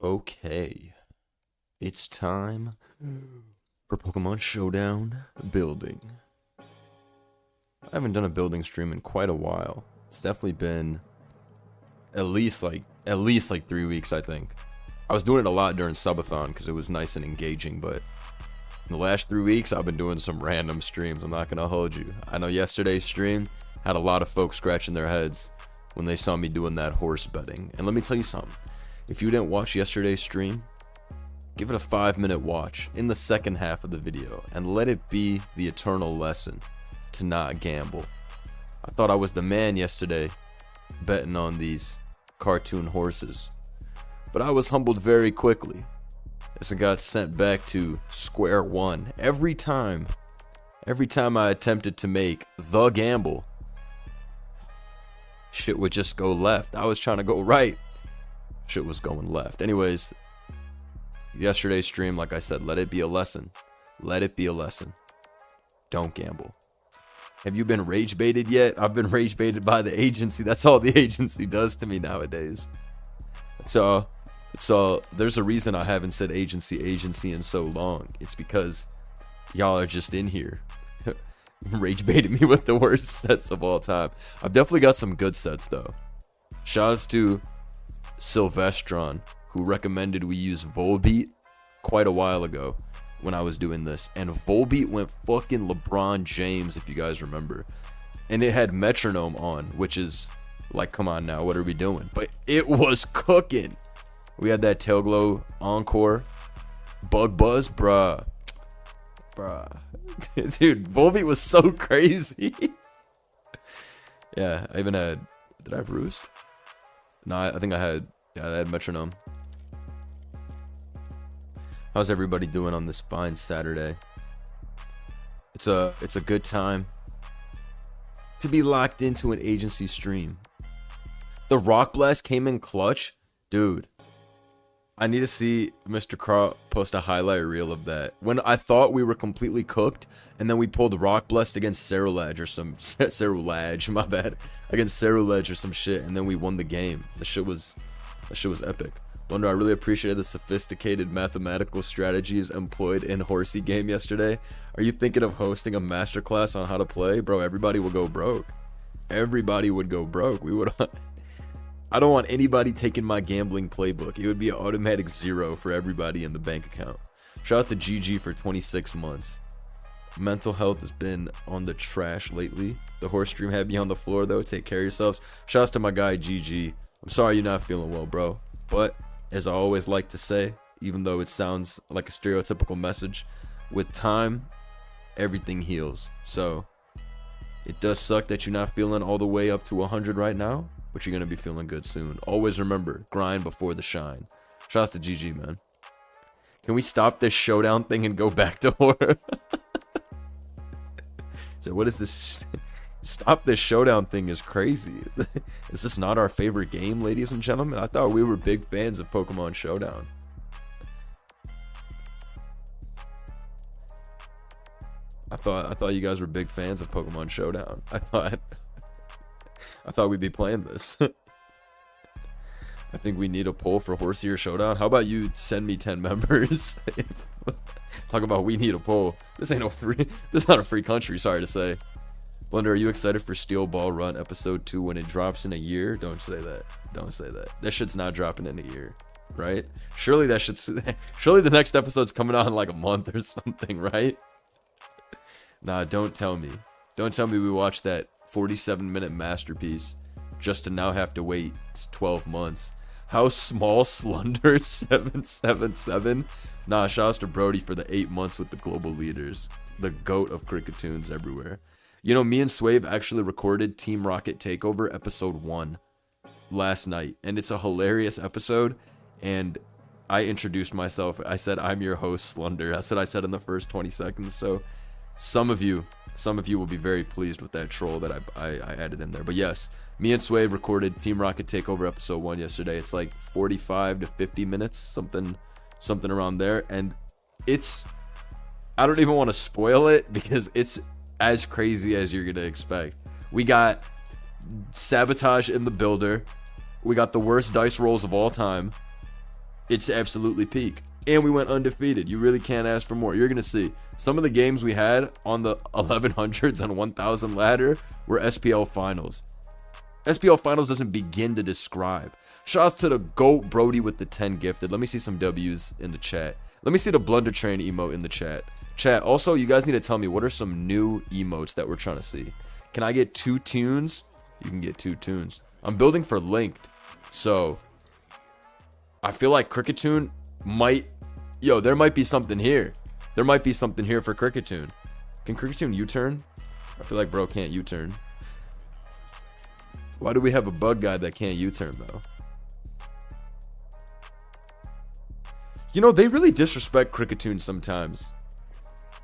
Okay, it's time for Pokemon Showdown building. I haven't done a building stream in quite a while. It's definitely been at least like 3 weeks, I think. I was doing it a lot during subathon because it was nice and engaging, but in the last 3 weeks I've been doing some random streams. I'm not gonna hold you. I know yesterday's stream had a lot of folks scratching their heads when they saw me doing that horse betting. And let me tell you something. If you didn't watch yesterday's stream, give it a 5-minute watch in the second half of the video and let it be the eternal lesson to not gamble. I thought I was the man yesterday betting on these cartoon horses, but I was humbled very quickly as I got sent back to square one. Every time I attempted to make the gamble, shit would just go left. I was trying to go right, shit was going left. Anyways, yesterday's stream, like I said, let it be a lesson. Let it be a lesson. Don't gamble. Have you been rage baited yet? I've been rage baited by the agency. That's all the agency does to me nowadays. So there's a reason I haven't said agency in so long. It's because y'all are just in here rage baiting me with the worst sets of all time. I've definitely got some good sets though. Shouts to Sylvestron, who recommended we use Volbeat quite a while ago when I was doing this, and Volbeat went fucking LeBron James, if you guys remember, and it had metronome on, which is like, come on now, what are we doing? But it was cooking. We had that Tail Glow Encore, Bug Buzz, bruh. Dude, Volbeat was so crazy. Yeah, I even had, did I have Roost? No, I think I had metronome. How's everybody doing on this fine Saturday? It's a good time to be locked into an agency stream. The Rock Blast came in clutch. Dude, I need to see Mr. Crow post a highlight reel of that. When I thought we were completely cooked, and then we pulled Rock Blast against Cerulage or some Cerulage, my bad. Against Cerulage or some shit, and then we won the game. That shit was epic. Wonder, I really appreciated the sophisticated mathematical strategies employed in Horsey game yesterday. Are you thinking of hosting a masterclass on how to play? Bro, everybody will go broke. Everybody would go broke. We would. I don't want anybody taking my gambling playbook. It would be an automatic 0 for everybody in the bank account. Shout out to GG for 26 months. Mental health has been on the trash lately. The horse stream had me on the floor though. Take care of yourselves. Shouts to my guy GG. I'm sorry you're not feeling well, bro. But as I always like to say, even though it sounds like a stereotypical message, with time, everything heals. So it does suck that you're not feeling all the way up to 100 right now, but you're going to be feeling good soon. Always remember, grind before the shine. Shouts to GG, man. Can we stop this showdown thing and go back to horror? So what is this? Stop this showdown thing is crazy. Is this not our favorite game, ladies and gentlemen? I thought we were big fans of Pokemon Showdown. I thought you guys were big fans of Pokemon Showdown. I thought we'd be playing this. I think we need a poll for Horsey or Showdown. How about you send me 10 members? Talk about we need a poll. This ain't no free. This is not a free country. Sorry to say. Blender, are you excited for Steel Ball Run episode 2 when it drops in a year? Don't say that. Don't say that. That shit's not dropping in a year, right? Surely that shit's. Surely the next episode's coming out in like a month or something, right? Nah, don't tell me. Don't tell me we watched that 47-minute masterpiece just to now have to wait 12 months. How small Slunder 777? Nah, shouts to Brody for the 8 months with the global leaders. The GOAT of Cricketoons everywhere. You know, me and Swave actually recorded Team Rocket Takeover episode 1 last night, and it's a hilarious episode, and I introduced myself. I said, I'm your host, Slunder. That's what I said in the first 20 seconds, so some of you will be very pleased with that troll that I added in there. But yes, me and Swave recorded Team Rocket Takeover episode 1 yesterday. It's like 45 to 50 minutes, something around there, and it's, I don't even want to spoil it because it's as crazy as you're gonna expect. We got Sabotage in the builder. We got the worst dice rolls of all time. It's absolutely peak. And we went undefeated. You really can't ask for more. You're going to see some of the games we had on the 1100s and 1000 ladder were SPL finals. SPL finals doesn't begin to describe. Shouts to the GOAT Brody with the 10 gifted. Let me see some W's in the chat. Let me see the Blunder Train emote in the chat. Chat, also, you guys need to tell me what are some new emotes that we're trying to see. Can I get 2 tunes? You can get 2 tunes. I'm building for linked. So, I feel like Cricketune might... Yo, there might be something here. There might be something here for Cricketune. Can Cricketune U-turn? I feel like bro can't U-turn. Why do we have a bug guy that can't U-turn, though? You know, they really disrespect Cricketune sometimes.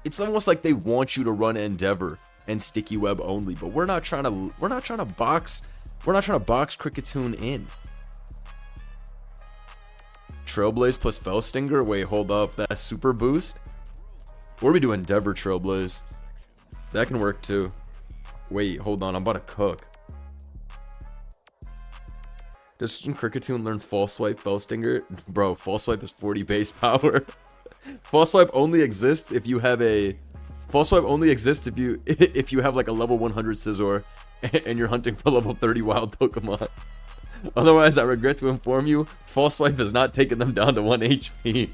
It's almost like they want you to run Endeavor and Sticky Web only, but we're not trying to box Cricketune in. Trailblaze plus Fellstinger? Wait, hold up. That's super boost? Or we do Endeavor Trailblaze. That can work too. Wait, hold on. I'm about to cook. Does Cricketune learn False Swipe Fellstinger? Bro, False Swipe is 40 base power. False Swipe only exists if you have a... False Swipe only exists if you have like a level 100 Scizor and you're hunting for level 30 wild Pokemon. Otherwise, I regret to inform you, False Swipe has not taken them down to 1 HP.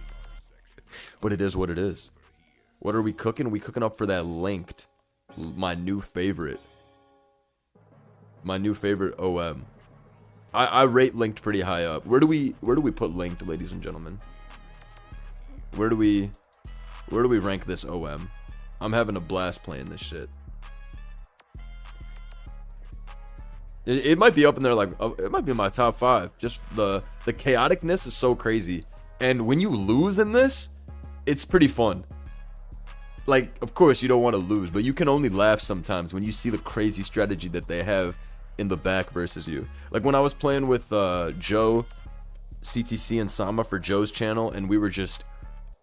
But it is what it is. What are we cooking? We cooking up for that linked. My new favorite. My new favorite OM. I rate linked pretty high up. Where do we put linked, ladies and gentlemen? Where do we rank this OM? I'm having a blast playing this shit. It might be up in there, like, it might be in my top 5. Just the chaoticness is so crazy. And when you lose in this, it's pretty fun. Like, of course, you don't want to lose, but you can only laugh sometimes when you see the crazy strategy that they have in the back versus you. Like, when I was playing with Joe, CTC, and Sama for Joe's channel, and we were just...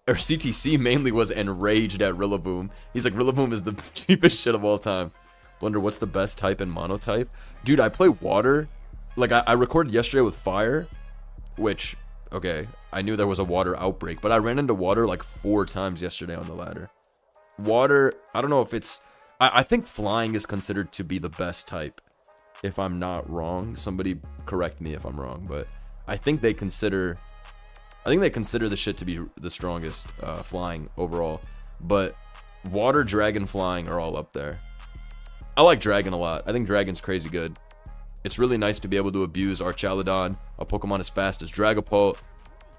Or CTC mainly was enraged at Rillaboom. He's like, Rillaboom is the cheapest shit of all time. Wonder what's the best type in monotype? Dude, I play water. Like, I recorded yesterday with fire, which, okay, I knew there was a water outbreak, but I ran into water like 4 times yesterday on the ladder. Water, I don't know if it's... I think flying is considered to be the best type, if I'm not wrong. Somebody correct me if I'm wrong, but I think they consider... the shit to be the strongest flying overall. But water, dragon, flying are all up there. I like dragon a lot. I think dragon's crazy good. It's really nice to be able to abuse Archaludon, a Pokemon as fast as Dragapult,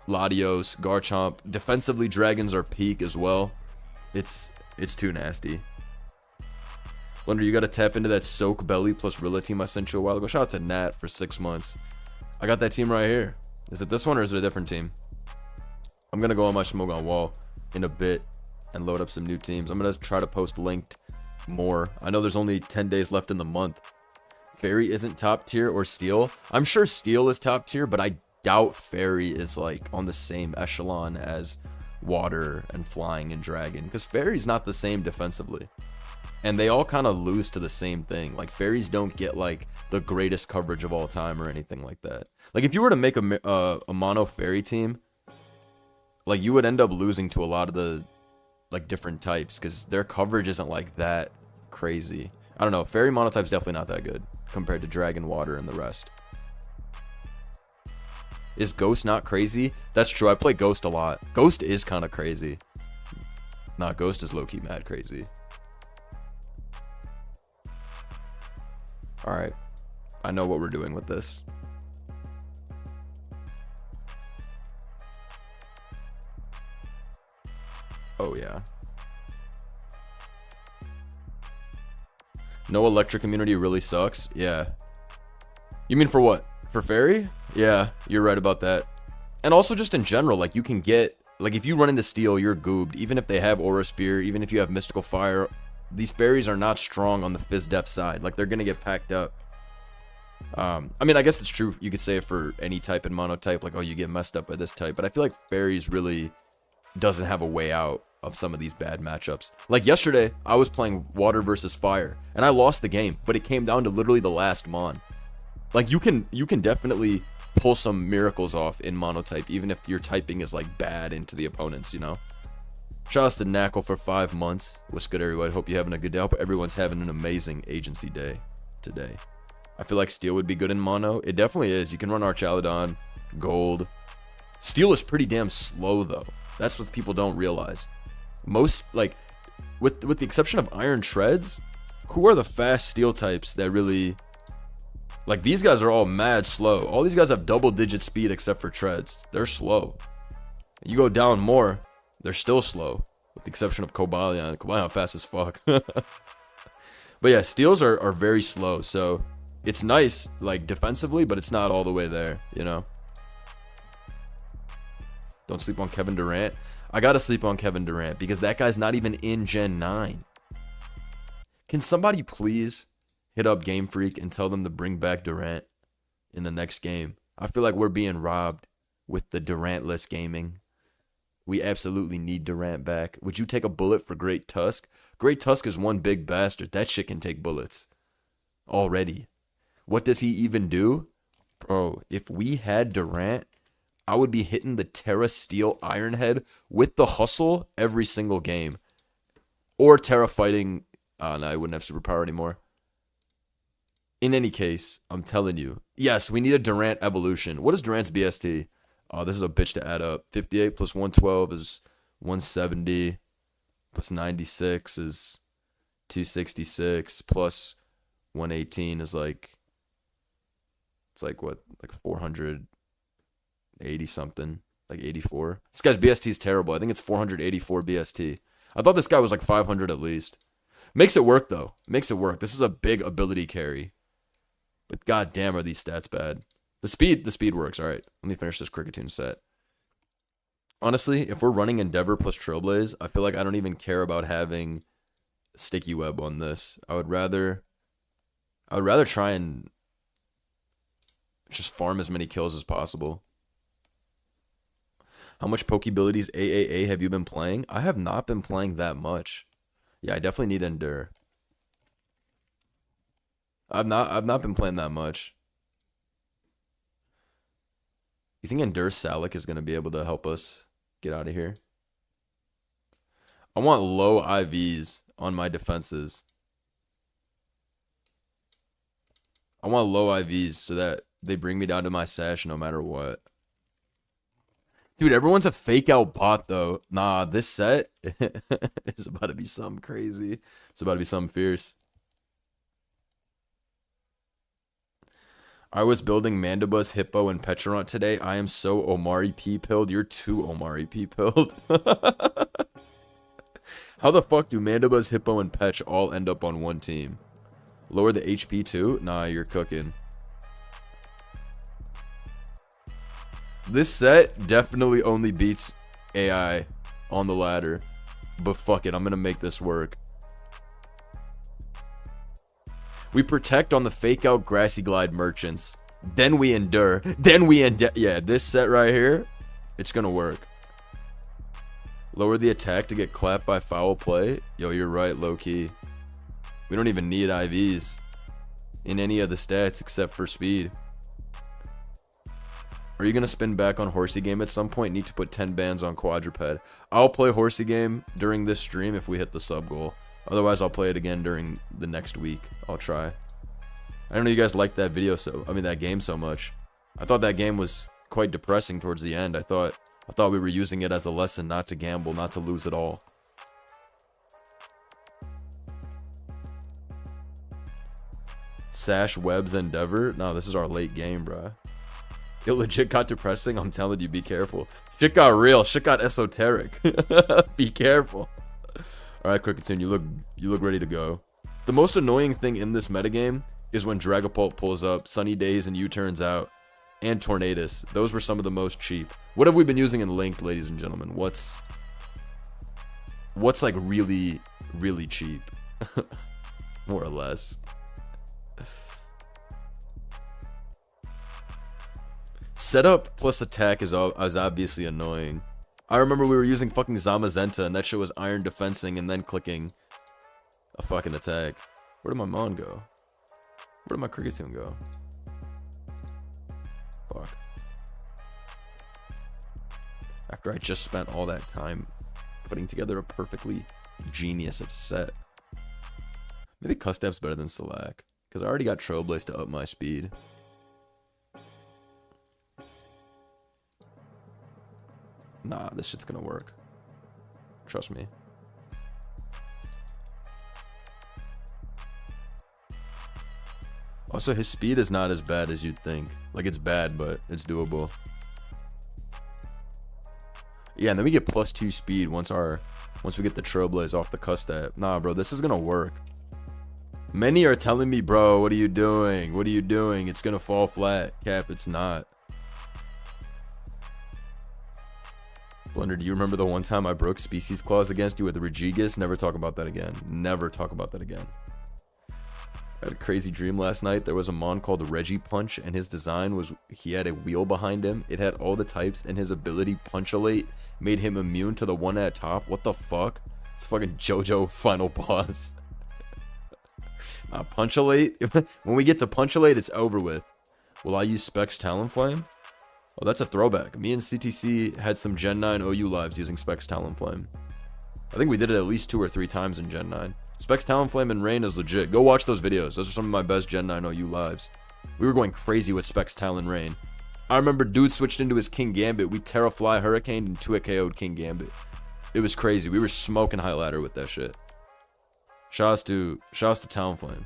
Latios, Garchomp. Defensively, dragons are peak as well. It's too nasty. Blunder, you gotta tap into that Soak Belly plus Rilla team I sent you a while ago. Shout out to Nat for 6 months. I got that team right here. Is it this one or is it a different team? I'm gonna go on my Smogon wall in a bit and load up some new teams. I'm gonna try to post linked more. I know there's only 10 days left in the month. Fairy isn't top tier or Steel. I'm sure Steel is top tier, but I doubt Fairy is like on the same echelon as Water and Flying and Dragon, because Fairy's not the same defensively. And they all kind of lose to the same thing. Like, Fairies don't get like the greatest coverage of all time or anything like that. Like, if you were to make a mono Fairy team, like, you would end up losing to a lot of the like different types because their coverage isn't like that crazy. I don't know. Fairy monotype's definitely not that good compared to Dragon, Water, and the rest. Is Ghost not crazy? That's true. I play Ghost a lot. Ghost is kind of crazy. Nah, Ghost is low-key mad crazy. Alright. I know what we're doing with this. Oh, yeah. No electric immunity really sucks? Yeah. You mean for what? For Fairy? Yeah, you're right about that. And also just in general, like, you can get... Like, if you run into Steel, you're goobed. Even if they have Aura Sphere, even if you have Mystical Fire, these Fairies are not strong on the Phys-Def side. Like, they're gonna get packed up. I mean, I guess it's true. You could say it for any type in monotype. Like, oh, you get messed up by this type. But I feel like Fairies really... doesn't have a way out of some of these bad matchups. Like yesterday, I was playing Water versus Fire, and I lost the game, but it came down to literally the last Mon. Like, you can definitely pull some miracles off in monotype, even if your typing is like bad into the opponents, you know. Shoutouts to Knackle for 5 months. What's good, everybody? Hope you're having a good day. Hope everyone's having an amazing agency day today. I feel like Steel would be good in mono. It definitely is. You can run Archaludon, Gold. Steel is pretty damn slow, though. That's what people don't realize. Most, like, with the exception of Iron Treads, who are the fast Steel types that really... Like, these guys are all mad slow. All these guys have double-digit speed except for Treads. They're slow. You go down more... They're still slow, with the exception of Cobalion. Cobalion fast as fuck. But yeah, Steels are very slow, so it's nice, like, defensively, but it's not all the way there, you know? Don't sleep on Kevin Durant. I gotta sleep on Kevin Durant, because that guy's not even in Gen 9. Can somebody please hit up Game Freak and tell them to bring back Durant in the next game? I feel like we're being robbed with the Durantless gaming. We absolutely need Durant back. Would you take a bullet for Great Tusk? Great Tusk is one big bastard. That shit can take bullets. Already. What does he even do? Bro, if we had Durant, I would be hitting the Terra Steel Ironhead with the hustle every single game. Or Terra fighting... no, I wouldn't have superpower anymore. In any case, I'm telling you. Yes, we need a Durant evolution. What is Durant's BST? Oh, this is a bitch to add up. 58 plus 112 is 170. Plus 96 is 266. Plus 118 is like... It's like what? Like 480 something. Like 84. This guy's BST is terrible. I think it's 484 BST. I thought this guy was like 500 at least. Makes it work, though. Makes it work. This is a big ability carry. But goddamn are these stats bad. The speed works. All right, let me finish this Cricketune set. Honestly, if we're running Endeavor plus Trailblaze, I feel like I don't even care about having Sticky Web on this. I would rather try and just farm as many kills as possible. How much Pokeabilities AAA have you been playing? I have not been playing that much. Yeah, I definitely need Endure. I've not been playing that much. You think Endure Salic is going to be able to help us get out of here? I want low IVs on my defenses. I want low IVs so that they bring me down to my sash no matter what. Dude, everyone's a fake out bot, though. Nah, this set is about to be something crazy. It's about to be something fierce. I was building Mandibuzz, Hippo, and Pecharunt today. I am so Omari P-pilled. You're too Omari P-pilled. How the fuck do Mandibuzz, Hippo, and Pech all end up on one team? Lower the HP too? Nah, you're cooking. This set definitely only beats AI on the ladder. But fuck it, I'm gonna make this work. We protect on the fake out Grassy Glide merchants. Then we endure. Yeah, this set right here, it's gonna work. Lower the attack to get clapped by foul play. Yo, you're right, low key. We don't even need IVs in any of the stats except for speed. Are you gonna spin back on Horsey Game at some point? Need to put 10 bands on Quadruped. I'll play Horsey Game during this stream if we hit the sub goal. Otherwise, I'll play it again during the next week. I'll try. I don't know you guys liked that video that game so much. I thought that game was quite depressing towards the end. I thought we were using it as a lesson not to gamble, not to lose it all. Sash, Webs, Endeavor? No, this is our late game, bruh. It legit got depressing. I'm telling you, be careful. Shit got real. Shit got esoteric. Be careful. Alright, Cricketune, you look ready to go. The most annoying thing in this metagame is when Dragapult pulls up, Sunny Days and U-turns out, and Tornadus. Those were some of the most cheap. What have we been using in Linked, ladies and gentlemen? What's like really, really cheap? More or less. Setup plus attack is obviously annoying. I remember we were using fucking Zamazenta and that shit was iron defensing and then clicking a fucking attack. Where did my Mon go? Where did my Cricketune go? Fuck. After I just spent all that time putting together a perfectly genius set. Maybe Custap's better than Selak, because I already got Trailblaze to up my speed. Nah, this shit's gonna work. Trust me. Also, his speed is not as bad as you'd think. Like, it's bad, but it's doable. Yeah, and then we get +2 speed once we get the Trailblaze off the Custap. Nah, bro, this is gonna work. Many are telling me, bro, what are you doing? What are you doing? It's gonna fall flat. Cap, it's not. Blender, do you remember the one time I broke Species Clause against you with Regigas? Never talk about that again. Never talk about that again. I had a crazy dream last night. There was a mon called Reggie Punch, and his design was he had a wheel behind him. It had all the types, and his ability Punchlate made him immune to the one at top. What the fuck? It's fucking JoJo final boss. Punchlate. When we get to Punchlate, it's over with. Will I use Specs Talonflame? Oh, that's a throwback. Me and CTC had some Gen 9 OU lives using Specs Talonflame. I think we did it at least 2 or 3 times in Gen 9. Specs Talonflame and Rain is legit. Go watch those videos. Those are some of my best Gen 9 OU lives. We were going crazy with Specs Talon Rain. I remember dude switched into his King Gambit. We Terrafly Hurricane and 2-hit KO'd King Gambit. It was crazy. We were smoking high ladder with that shit. Shouts to Talonflame.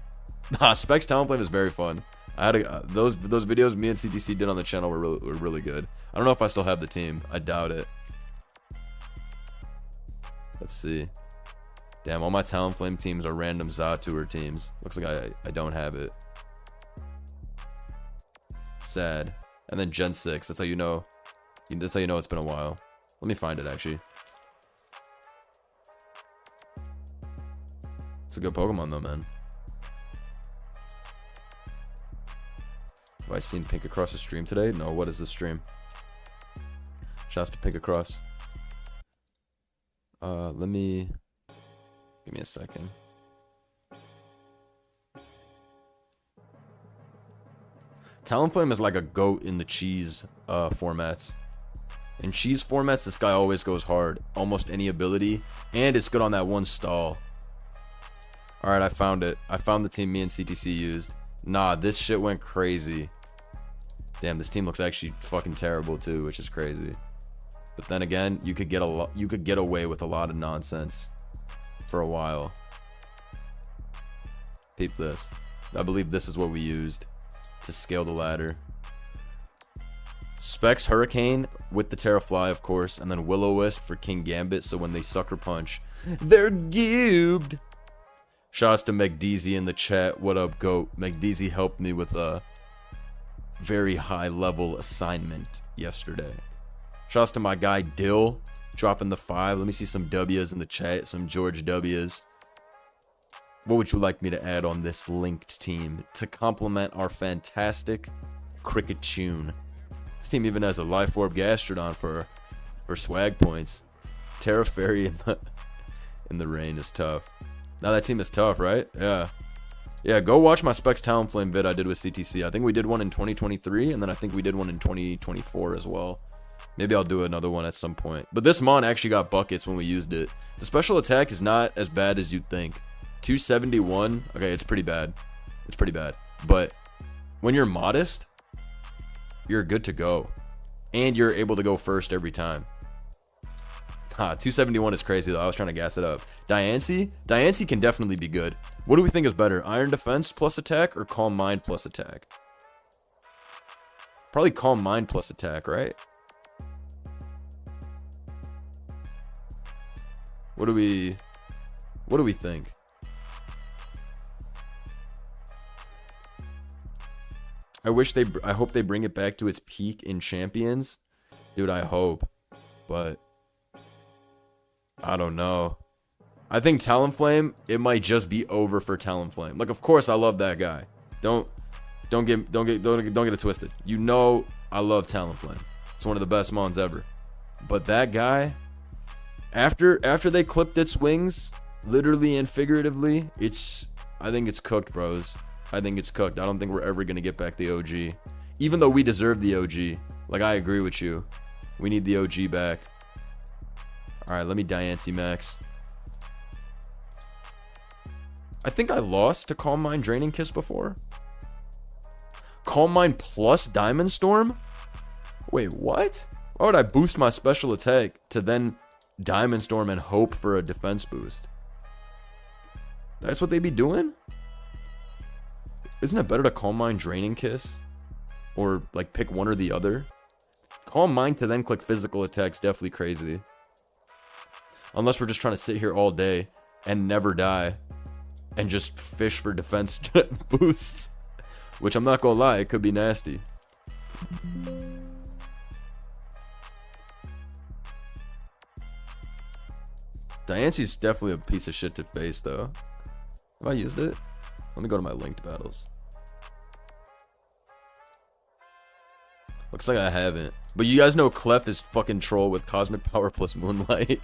Nah, Specs Talonflame is very fun. I had those videos me and CTC did on the channel were really good. I don't know if I still have the team. I doubt it. Let's see. Damn, all my Talonflame teams are random Zatour teams. Looks like I don't have it. Sad. And then Gen 6. That's how you know. That's how you know it's been a while. Let me find it actually. It's a good Pokemon though, man. Have I seen Pink across the stream today? No, what is this stream? Shouts to Pink across. Give me a second. Talonflame is like a goat in the cheese formats. In cheese formats, this guy always goes hard. Almost any ability. And it's good on that one stall. Alright, I found it. I found the team me and CTC used. Nah, this shit went crazy. Damn, this team looks actually fucking terrible too, which is crazy. But then again, you could get away with a lot of nonsense for a while. Peep this. I believe this is what we used to scale the ladder. Specs Hurricane with the Terrafly, of course, and then Will-O-Wisp for King Gambit, so when they Sucker Punch, they're gubed. Shouts to McDeezy in the chat. What up, GOAT? McDeezy helped me with a very high level assignment yesterday. Shouts to my guy Dill dropping the 5. Let me see some W's in the chat. Some George W's. What would you like me to add on this linked team to complement our fantastic cricket tune? This team even has a Life Orb Gastrodon for swag points. Terra Fairy in the rain is tough. Now that team is tough, right? Yeah. Yeah, go watch my Specs Talonflame vid I did with CTC. I think we did one in 2023, and then I think we did one in 2024 as well. Maybe I'll do another one at some point. But this mon actually got buckets when we used it. The special attack is not as bad as you'd think. 271. Okay, it's pretty bad. It's pretty bad. But when you're modest, you're good to go. And you're able to go first every time. 271 is crazy though. I was trying to gas it up. Diancie can definitely be good. What do we think is better? Iron Defense plus attack or Calm Mind plus attack? Probably Calm Mind plus attack, right? What do we think? I hope they bring it back to its peak in Champions. Dude, I hope. But I don't know. I think Talonflame, it might just be over for Talonflame. Like, of course I love that guy. Don't get it twisted. You know I love Talonflame. It's one of the best mons ever. But that guy, after they clipped its wings, literally and figuratively, I think it's cooked, bros. I think it's cooked. I don't think we're ever gonna get back the OG. Even though we deserve the OG. Like, I agree with you. We need the OG back. Alright, let me Diancie max. I think I lost to Calm Mind Draining Kiss before. Calm Mind plus Diamond Storm? Wait, what? Why would I boost my special attack to then Diamond Storm and hope for a defense boost? That's what they be doing? Isn't it better to Calm Mind Draining Kiss? Or, like, pick one or the other? Calm Mind to then click physical attacks, definitely crazy. Unless we're just trying to sit here all day and never die. And just fish for defense boosts. Which I'm not gonna lie, it could be nasty. Diancie's definitely a piece of shit to face, though. Have I used it? Let me go to my linked battles. Looks like I haven't. But you guys know Clef is fucking troll with Cosmic Power plus Moonlight.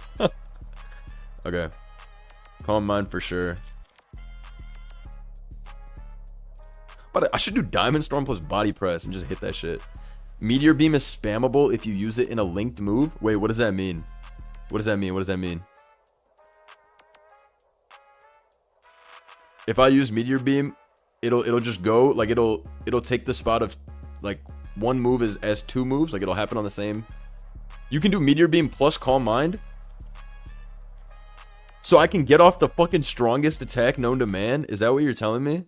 Okay. Calm Mind for sure. But I should do Diamond Storm plus Body Press and just hit that shit. Meteor Beam is spammable if you use it in a linked move. Wait, what does that mean? What does that mean? What does that mean? If I use Meteor Beam, it'll just go, like it'll take the spot of like one move as two moves, like it'll happen on the same. You can do Meteor Beam plus Calm Mind. So I can get off the fucking strongest attack known to man? Is that what you're telling me?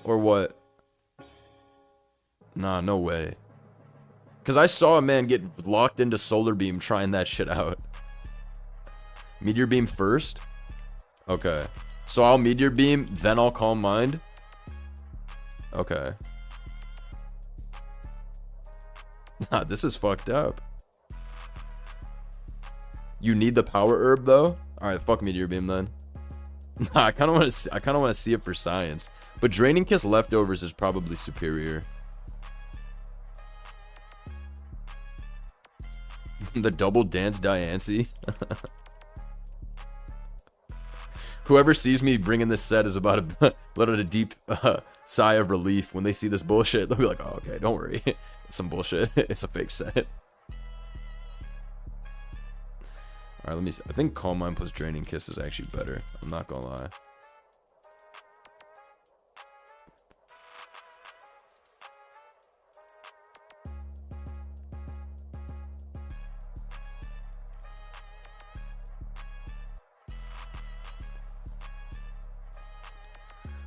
Or what? Nah, no way. Because I saw a man get locked into Solar Beam trying that shit out. Meteor Beam first? Okay. So I'll Meteor Beam, then I'll Calm Mind? Okay. Nah, this is fucked up. You need the Power Herb, though? Alright, fuck Meteor Beam, then. Nah, I kind of want to see it for science. But Draining Kiss Leftovers is probably superior. The double dance Diancie. Whoever sees me bringing this set is about to let out a deep sigh of relief when they see this bullshit. They'll be like, oh, okay, don't worry. It's some bullshit. It's a fake set. Alright, let me see. I think Calm Mind plus Draining Kiss is actually better. I'm not gonna lie.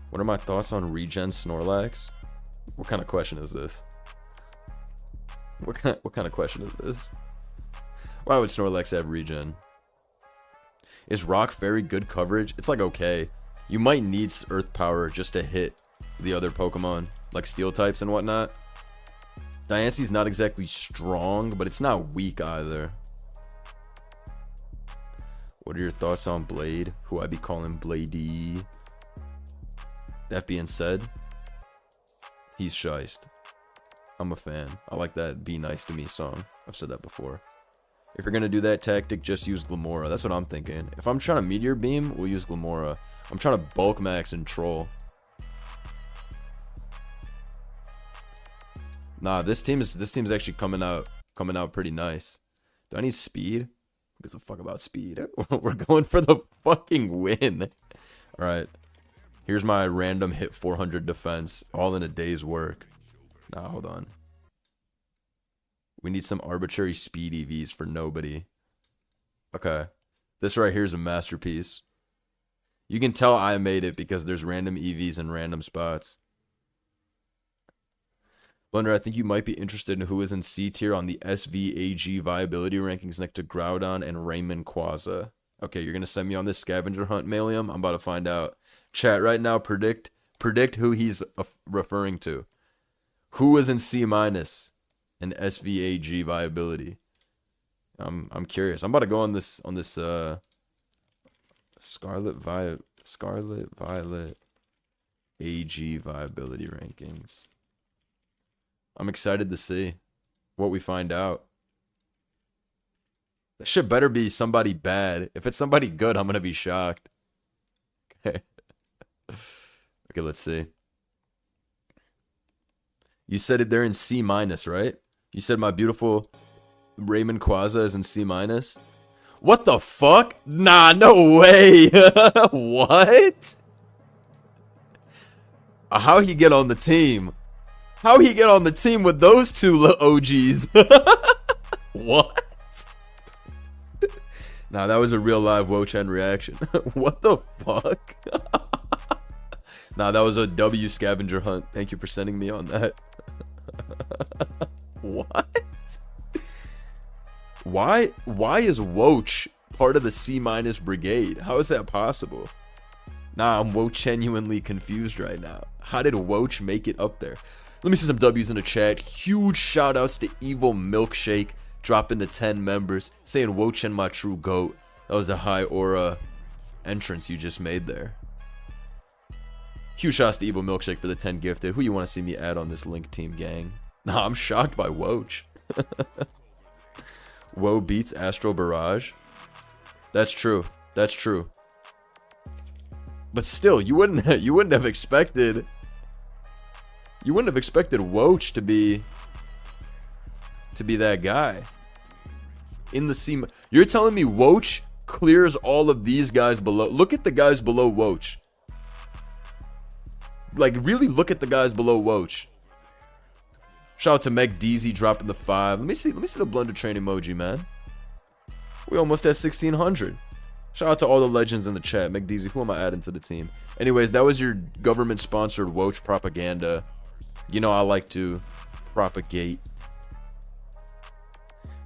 What are my thoughts on regen Snorlax? What kind of question is this? What kind of question is this? Why would Snorlax have regen? Is Rock Fairy good coverage? It's like okay. You might need Earth Power just to hit the other Pokemon, like Steel types and whatnot. Diancie's not exactly strong, but it's not weak either. What are your thoughts on Blade? Who I be calling Bladey? That being said, he's shiced. I'm a fan. I like that Be Nice to Me song. I've said that before. If you're going to do that tactic, just use Glamora. That's what I'm thinking. If I'm trying to Meteor Beam, we'll use Glamora. I'm trying to bulk max and troll. Nah, this team's actually coming out pretty nice. Do I need speed? Who gives a fuck about speed? We're going for the fucking win. Alright. Here's my random hit 400 defense, all in a day's work. Nah, hold on. We need some arbitrary speed EVs for nobody. Okay. This right here is a masterpiece. You can tell I made it because there's random EVs in random spots. Blender, I think you might be interested in who is in C tier on the SVAG viability rankings next to Groudon and Raymond Quaza. Okay, you're going to send me on this scavenger hunt, Malium? I'm about to find out. Chat right now, predict who he's referring to. Who is in C- in SVAG viability? I'm curious. I'm about to go on this Scarlet Violet AG viability rankings. I'm excited to see what we find out. That shit better be somebody bad. If it's somebody good, I'm gonna be shocked. Okay. Okay, let's see. You said it they're in C-, right? You said my beautiful Raymond Quaza is in C-. What the fuck? Nah, no way. What? How he get on the team? How he get on the team with those two OGs? What? Nah, that was a real live Wo-Chen reaction. What the fuck? Nah, that was a W scavenger hunt. Thank you for sending me on that. What? Why is Woach part of the C- brigade? How is that possible? Nah, I'm Wo-genuinely confused right now. How did Woach make it up there? Let me see some W's in the chat. Huge shout outs to Evil Milkshake, dropping to 10 members, saying Wo-Chen my true GOAT. That was a high aura entrance you just made there. Huge shouts to Evil Milkshake for the 10 gifted. Who you want to see me add on this Link team, gang? Nah, I'm shocked by Woach. Woe beats Astro Barrage. That's true. That's true. But still, you wouldn't have expected Woach to be that guy. In the C. You're telling me Woach clears all of these guys below. Look at the guys below Woach. Like, really look at the guys below Woach. Shout out to Meg DZ dropping the 5. Let me see the Blunder Train emoji, man. We almost at 1,600. Shout out to all the legends in the chat. Meg DZ, who am I adding to the team? Anyways, that was your government-sponsored Woach propaganda. You know I like to propagate.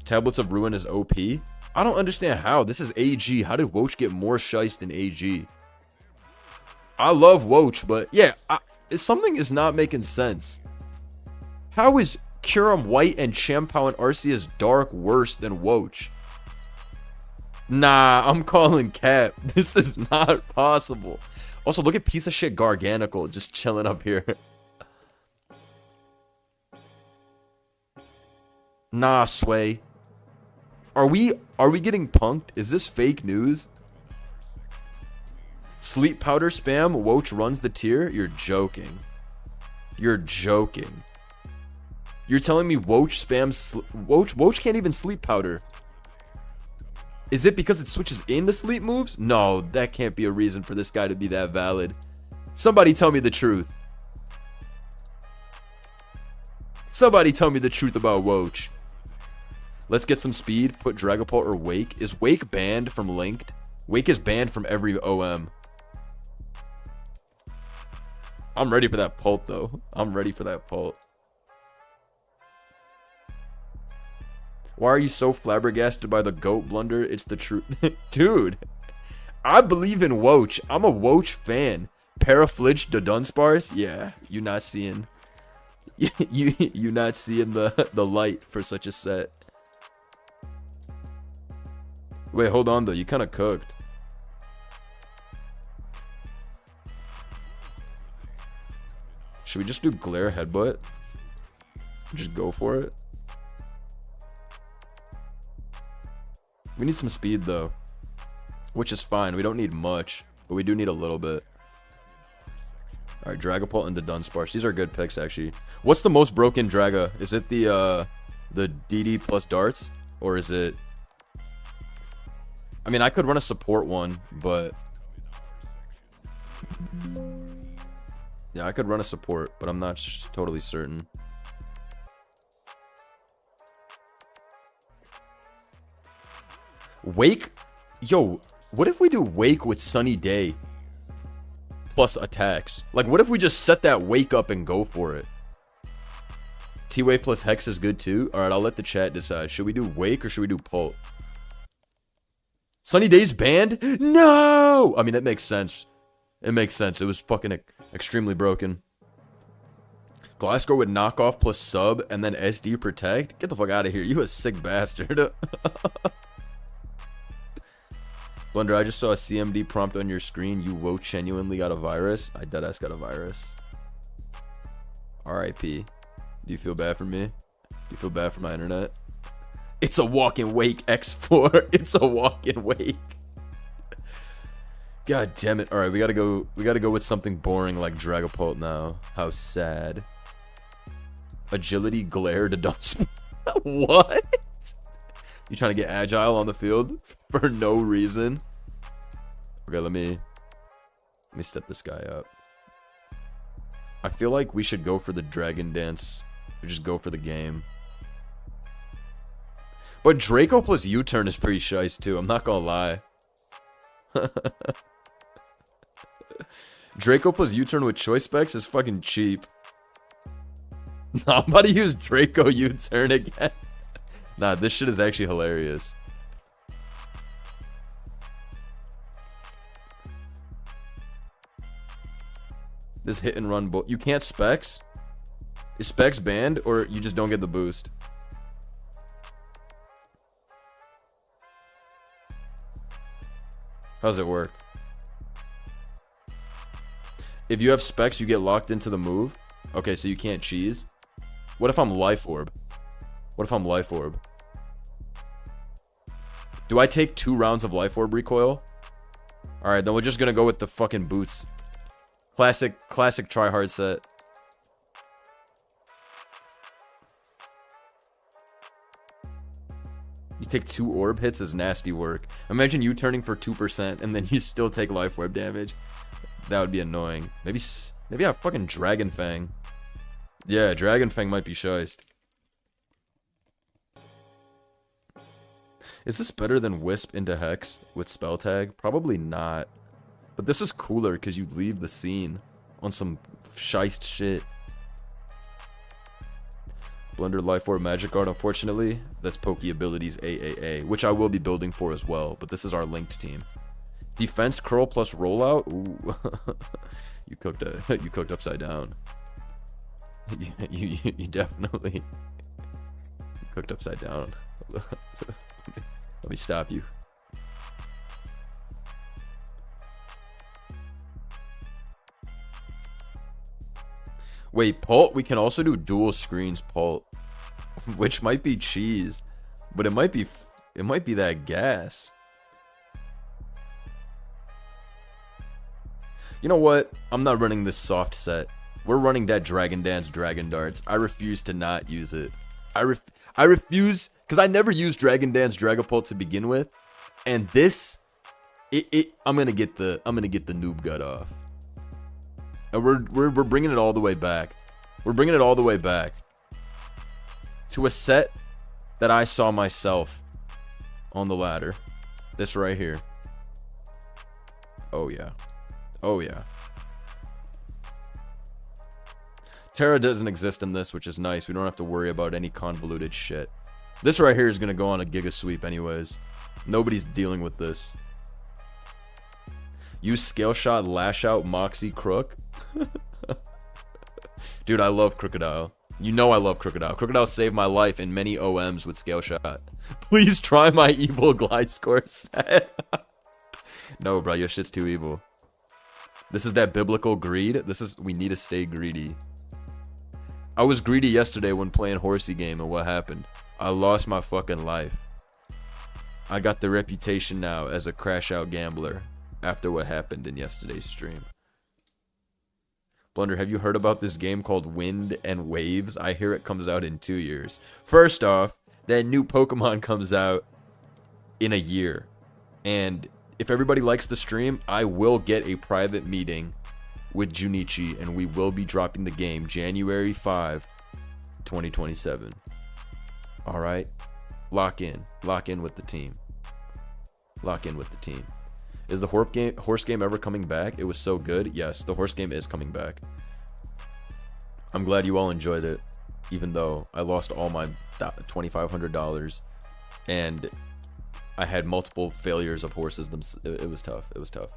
Tablets of Ruin is OP? I don't understand how. This is AG. How did Woach get more shice than AG? I love Woach, but yeah, something is not making sense. How is Kurum White and Champao and Arceus Dark worse than Woach? Nah, I'm calling cap. This is not possible. Also, look at piece of shit Garganical just chilling up here. Nah, Sway. Are we getting punked? Is this fake news? Sleep powder spam, Woach runs the tier? You're joking. You're joking. You're telling me Woach spams Woach can't even sleep powder. Is it because it switches into sleep moves? No, that can't be a reason for this guy to be that valid. Somebody tell me the truth. Somebody tell me the truth about Woach. Let's get some speed. Put Dragapult or Wake. Is Wake banned from Linked? Wake is banned from every OM. I'm ready for that Pult, though. I'm ready for that Pult. Why are you so flabbergasted by the GOAT blunder? It's the truth. Dude, I believe in Woach. I'm a Woach fan. Paraflinch the Dunsparce? Yeah, you not seeing you not seeing the light for such a set. Wait, hold on though. You kind of cooked. Should we just do Glare Headbutt? Just go for it. We need some speed though, which is fine. We don't need much, but we do need a little bit. All right, Dragapult into Dunsparce. These are good picks actually. What's the most broken Draga? Is it the DD plus darts, or is it? I mean, I could run a support one, but yeah, I could run a support, but I'm not totally certain. Wake? Yo, what if we do Wake with Sunny Day plus attacks? Like, what if we just set that Wake up and go for it? T-Wave plus Hex is good too? Alright, I'll let the chat decide. Should we do Wake or should we do Pult? Sunny Day's banned? No! I mean, it makes sense. It makes sense. It was fucking extremely broken. Glasgow with knockoff plus sub and then SD protect? Get the fuck out of here. You a sick bastard. Blunder, I just saw a CMD prompt on your screen. You Woach genuinely got a virus? I deadass got a virus. RIP. Do you feel bad for me? Do you feel bad for my internet? It's a walk-in Wake X4. It's a walk-in Wake. God damn it. Alright, we gotta go with something boring like Dragapult now. How sad. Agility Glare to Dunsparce. What? You trying to get agile on the field for no reason? Okay, let me step this guy up. I feel like we should go for the Dragon Dance. Or just go for the game. But Draco plus U-turn is pretty shice too, I'm not gonna lie. Draco plus U-turn with choice specs is fucking cheap. Nah, I'm about to use Draco U-turn again. Nah, this shit is actually hilarious. This hit and run you can't specs? Is specs banned or you just don't get the boost? How does it work? If you have specs, you get locked into the move. Okay, so you can't cheese. What if I'm Life Orb? What if I'm Life Orb? Do I take 2 rounds of Life Orb recoil? Alright, then we're just gonna go with the fucking boots. Classic try hard set. You take 2 orb hits is nasty work. Imagine you turning for 2% and then you still take Life Orb damage. That would be annoying. Maybe I have fucking Dragon Fang. Yeah, Dragon Fang might be shiced. Is this better than Wisp into Hex with Spell Tag? Probably not. But this is cooler because you leave the scene on some shiced shit. Blender Life Orb Magic Art, unfortunately. That's Pokey Abilities AAA, which I will be building for as well, but this is our linked team. Defense Curl plus Rollout? Ooh. You cooked upside down. You definitely cooked upside down. Let me stop you. Wait, Pult? We can also do dual screens Pult, which might be cheese, but it might be that gas. You know what? I'm not running this soft set. We're running that Dragon Dance Dragon Darts. I refuse to not use it. I refuse, because I never used Dragon Dance Dragapult to begin with, and this, I'm gonna get the noob gut off. And we're bringing it all the way back. We're bringing it all the way back to a set that I saw myself on the ladder. This right here. Oh yeah. Oh yeah. Terra doesn't exist in this, which is nice. We don't have to worry about any convoluted shit. This right here is gonna go on a Giga Sweep anyways. Nobody's dealing with this. Use Scale Shot, Lash Out, Moxie, Crook. Dude, I love Crocodile. You know I love Crocodile. Crocodile saved my life in many OMs with Scale Shot. Please try my evil glide score set. No, bro, your shit's too evil. This is that biblical greed. We need to stay greedy. I was greedy yesterday when playing Horsey game, and what happened? I lost my fucking life. I got the reputation now as a crash out gambler after what happened in yesterday's stream. Blunder, have you heard about this game called Wind and Waves? I hear it comes out in 2 years. First off, that new Pokemon comes out in a year. And if everybody likes the stream, I will get a private meeting with Junichi, and we will be dropping the game January 5, 2027. Alright? Lock in. Lock in with the team. Lock in with the team. Is the horse game ever coming back? It was so good. Yes, the horse game is coming back. I'm glad you all enjoyed it, even though I lost all my $2,500 and I had multiple failures of horses. It was tough. It was tough.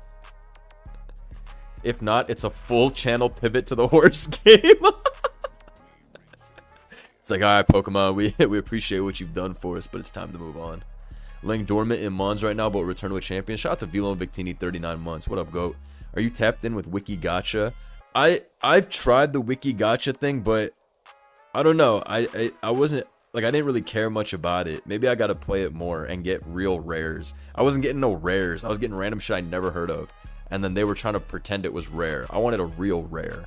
If not, it's a full channel pivot to the horse game. It's like, alright, Pokemon, we appreciate what you've done for us, but it's time to move on. Laying dormant in Mons right now, but return to a champion. Shout out to Velo and Victini, 39 months. What up, GOAT? Are you tapped in with Wiki Gacha? I've tried the Wiki Gacha thing, but I don't know. I wasn't, like, I didn't really care much about it. Maybe I gotta play it more and get real rares. I wasn't getting no rares. I was getting random shit I never heard of. And then they were trying to pretend it was rare. I wanted a real rare.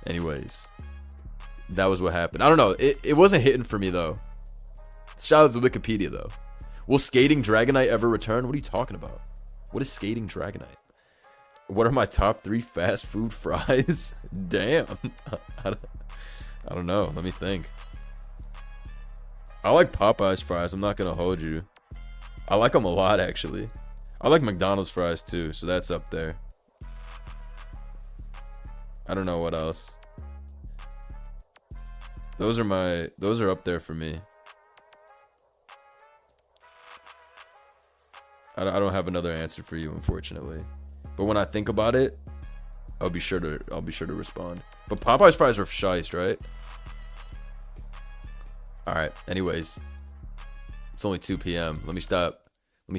Anyways, that was what happened. I don't know. It wasn't hitting for me, though. Shout out to Wikipedia, though. Will skating Dragonite ever return? What are you talking about? What is skating Dragonite? What are my top 3 fast food fries? Damn. I don't know. Let me think. I like Popeye's fries. I'm not going to hold you. I like them a lot, actually. I like McDonald's fries, too, so that's up there. I don't know what else. Those are up there for me. I don't have another answer for you, unfortunately. But when I think about it, I'll be sure to respond. But Popeye's fries are shice, right? All right. Anyways, it's only 2 p.m. Let me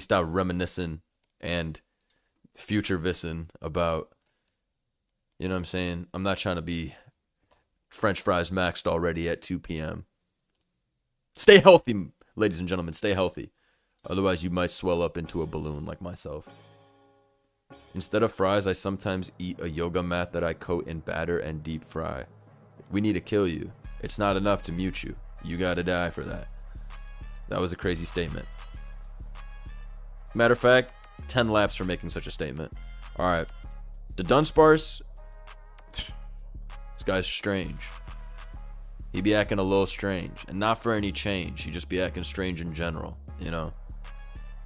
stop reminiscing and future vissing about. You know what I'm saying? I'm not trying to be French fries maxed already at 2 p.m. Stay healthy, ladies and gentlemen. Stay healthy. Otherwise, you might swell up into a balloon like myself. Instead of fries, I sometimes eat a yoga mat that I coat in batter and deep fry. We need to kill you. It's not enough to mute you. You gotta die for that. That was a crazy statement. Matter of fact, 10 laps for making such a statement. Alright. The Dunsparce. This guy's strange. He be acting a little strange. And not for any change. He just be acting strange in general. You know?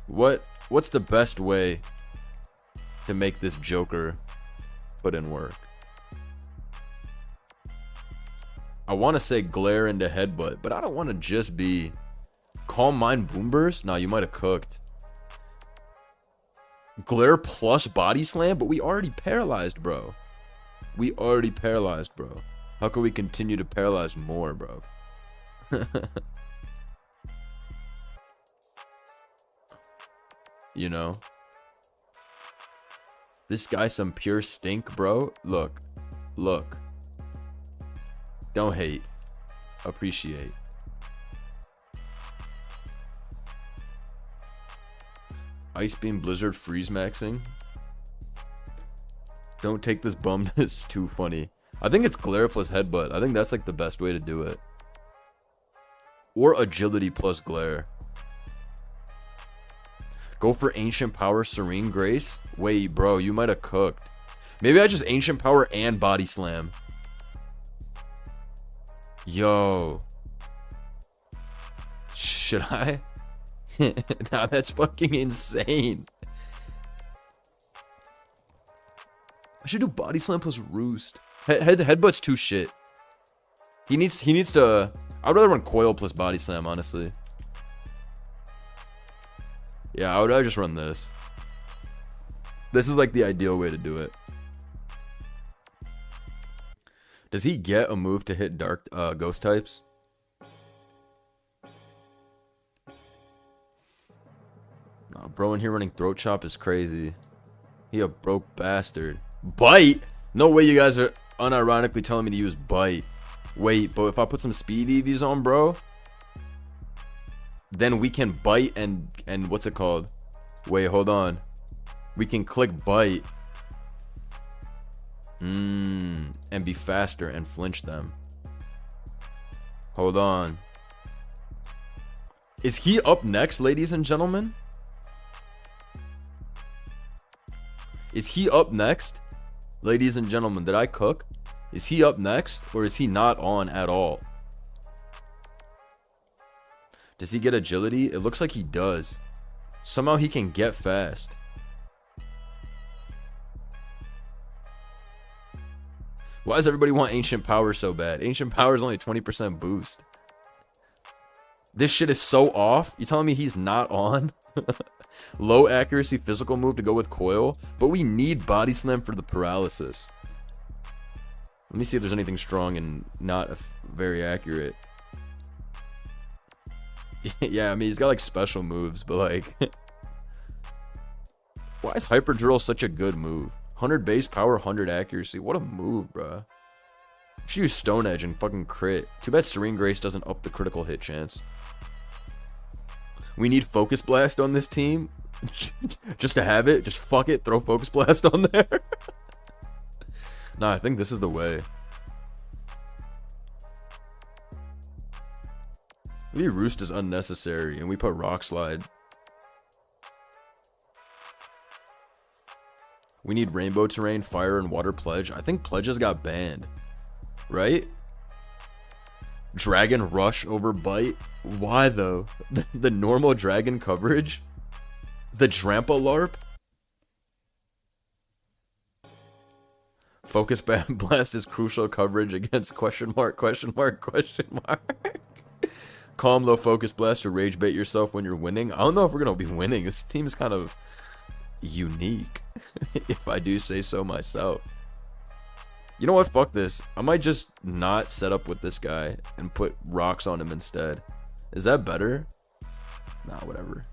What's the best way to make this Joker put in work? I want to say glare into headbutt, but I don't want to just be calm mind boom burst. Nah, you might have cooked. Glare plus body slam, but we already paralyzed, bro. We already paralyzed, bro. How can we continue to paralyze more, bro? You know? This guy some pure stink, bro. Look. Look. Don't hate. Appreciate. Ice Beam Blizzard freeze maxing. Don't take this bumness too funny. I think it's glare plus headbutt. I think that's like the best way to do it. Or agility plus glare. Go for Ancient Power Serene Grace? Wait, bro, you might have cooked. Maybe I just Ancient Power and Body Slam. Yo. Should I? Nah, that's fucking insane. I should do Body Slam plus Roost. Headbutt's too shit. He needs to... I'd rather run Coil plus Body Slam, honestly. Yeah, I would just run this. This is like the ideal way to do it. Does he get a move to hit dark ghost types? Nah, bro in here running Throat Chop is crazy. He a broke bastard. Bite? No way you guys are unironically telling me to use Bite. Wait, but if I put some speed EVs on, bro, then we can bite and what's it called? Wait, hold on. We can click bite. And be faster and flinch them. Hold on. Is he up next, ladies and gentlemen? Is he up next? Ladies and gentlemen, did I cook? Is he up next or is he not on at all? Does he get agility? It looks like he does. Somehow he can get fast. Why does everybody want Ancient Power so bad? Ancient Power is only 20% boost. This shit is so off. You telling me he's not on? Low accuracy physical move to go with Coil. But we need Body Slam for the paralysis. Let me see if there's anything strong and not very accurate. Yeah, I mean, he's got like special moves, but like... Why is Hyper Drill such a good move? 100 base power, 100 accuracy. What a move, bruh. You should use Stone Edge and fucking crit. Too bad Serene Grace doesn't up the critical hit chance. We need Focus Blast on this team. Just to have it. Just fuck it. Throw Focus Blast on there. Nah, I think this is the way. Maybe Roost is unnecessary and we put Rock Slide We need Rainbow Terrain, Fire, and Water Pledge. I think Pledges got banned, right? Dragon Rush over Bite. Why though? The normal dragon coverage? The Trampa LARP? Focus Blast is crucial coverage against question mark. Calm low focus blast to rage bait yourself when you're winning. I don't know if we're gonna be winning. This team is kind of unique, if I do say so myself. You know what? Fuck this. I might just not set up with this guy and put rocks on him instead. Is that better? Nah, whatever.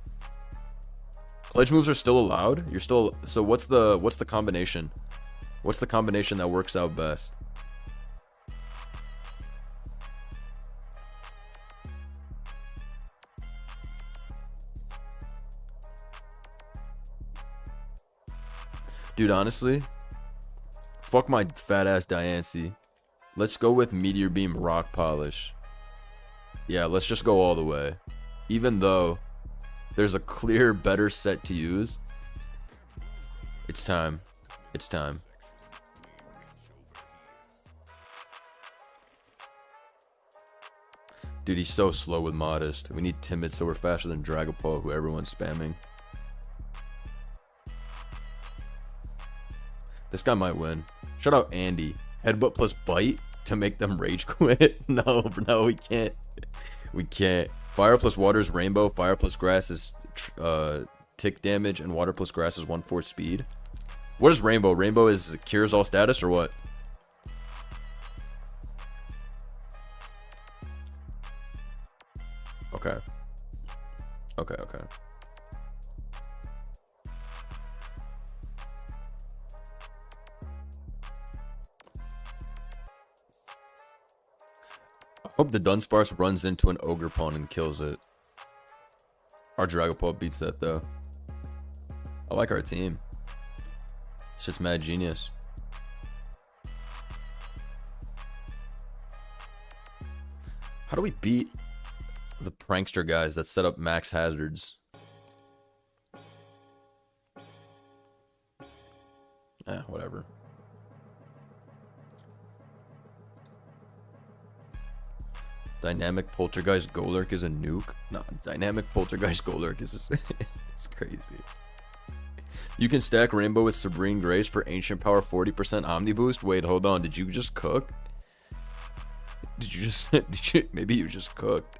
Pledge moves are still allowed? You're still... So what's the combination? What's the combination that works out best? Dude, honestly, fuck my fat ass Diancie. Let's go with Meteor Beam Rock Polish. Yeah, let's just go all the way. Even though there's a clear better set to use. It's time. It's time. Dude, he's so slow with Modest. We need Timid so we're faster than Dragapult, who everyone's spamming. This guy might win. Shout out Andy. Headbutt plus Bite to make them rage quit. No, we can't. We can't. Fire plus Water is Rainbow. Fire plus Grass is tick damage. And Water plus Grass is 1/4 speed. What is Rainbow? Rainbow is cures all status or what? Okay. Okay. I hope the Dunsparce runs into an Ogerpon and kills it. Our Dragapult beats that though. I like our team. It's just mad genius. How do we beat the prankster guys that set up max hazards? Whatever. Dynamic Poltergeist Golurk is a nuke? No, Dynamic Poltergeist Golurk is just it's crazy. You can stack Rainbow with Sabrine Grace for Ancient Power 40% Omni Boost. Wait, hold on. Did you just cook? Did you just... maybe you just cooked.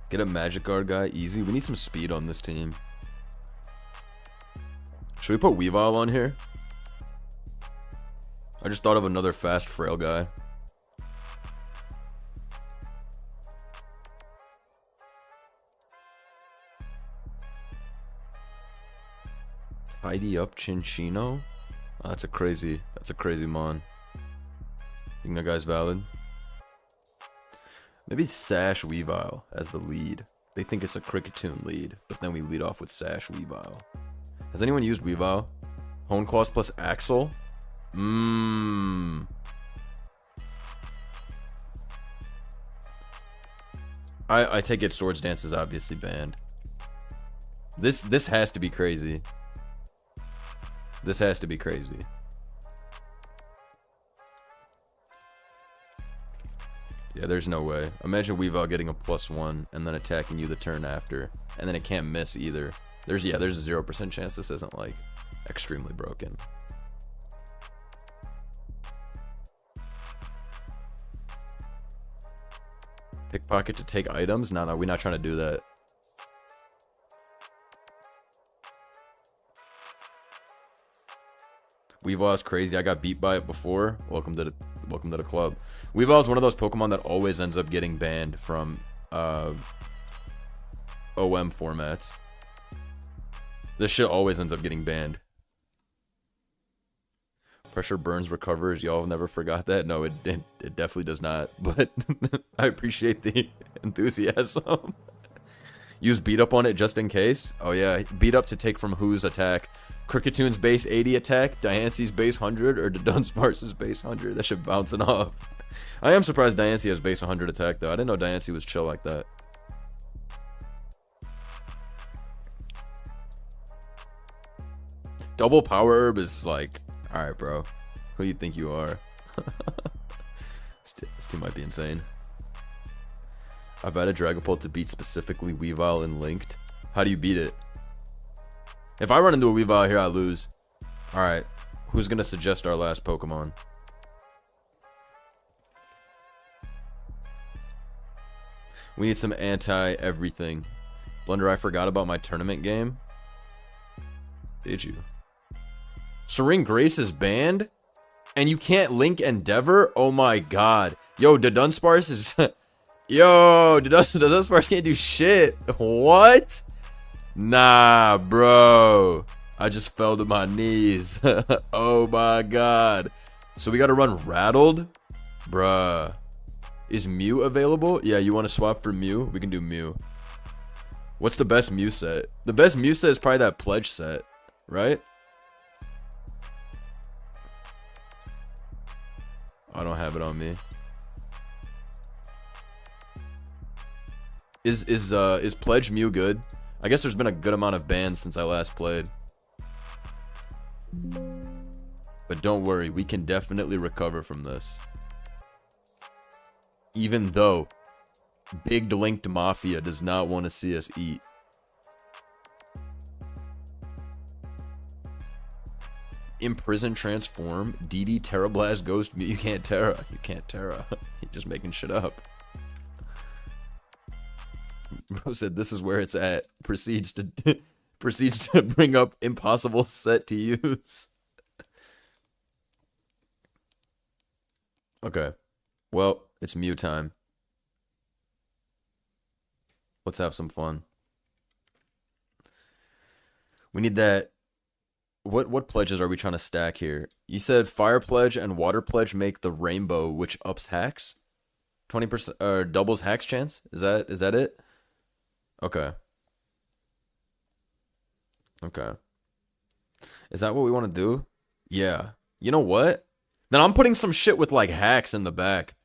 Get a Magikarp guy. Easy. We need some speed on this team. Should we put Weavile on here? I just thought of another fast, frail guy. Tidy up Chinchino? Oh, that's a crazy mon. You think that guy's valid? Maybe Sash Weavile as the lead. They think it's a Cricketune lead, but then we lead off with Sash Weavile. Has anyone used Weavile? Honeclaws plus Axel? I take it Swords Dance is obviously banned. This has to be crazy. This has to be crazy. Yeah, there's no way. Imagine Weavile getting a +1 and then attacking you the turn after, and then it can't miss either. There's a 0% chance this isn't like extremely broken. Pickpocket to take items? No, we're not trying to do that. Weavile is crazy. I got beat by it before. Welcome to the club. Weavile is one of those Pokemon that always ends up getting banned from OM formats. This shit always ends up getting banned. Pressure burns recovers. Y'all never forgot that? No, it definitely does not. But I appreciate the enthusiasm. Use beat up on it just in case. Oh yeah, beat up to take from whose attack? Cricketune base 80 attack, Diancie's base 100, or Dunsparce's base 100? That shit bouncing off. I am surprised Diancie has base 100 attack though. I didn't know Diancie was chill like that. Double power herb is like, alright, bro. Who do you think you are? This team might be insane. I've added Dragapult to beat specifically Weavile and Linked. How do you beat it? If I run into a Weavile here, I lose. Alright. Who's gonna suggest our last Pokemon? We need some anti-everything. Blunder, I forgot about my tournament game. Did you? Serene Grace is banned? And you can't link Endeavor? Oh my god. Yo, the Dunsparce is... Yo, the Dunsparce can't do shit. What? Nah, bro. I just fell to my knees. Oh my god. So we gotta run Rattled? Bruh. Is Mew available? Yeah, you want to swap for Mew? We can do Mew. What's the best Mew set? The best Mew set is probably that Pledge set, right? I don't have it on me. Is Pledge Mew good? I guess there's been a good amount of bans since I last played. But don't worry, we can definitely recover from this. Even though Big Linked Mafia does not want to see us eat. Imprison Transform, DD Terrablast Ghost Mew. You can't Terra. You can't Terra. You're just making shit up. Bro said this is where it's at. Proceeds to bring up impossible set to use. Okay. Well, it's Mew time. Let's have some fun. We need that. What pledges are we trying to stack here? You said Fire Pledge and Water Pledge make the Rainbow, which ups hacks? 20% or doubles hacks chance? Is that it? Okay. Okay. Is that what we want to do? Yeah. You know what? Then I'm putting some shit with like hacks in the back.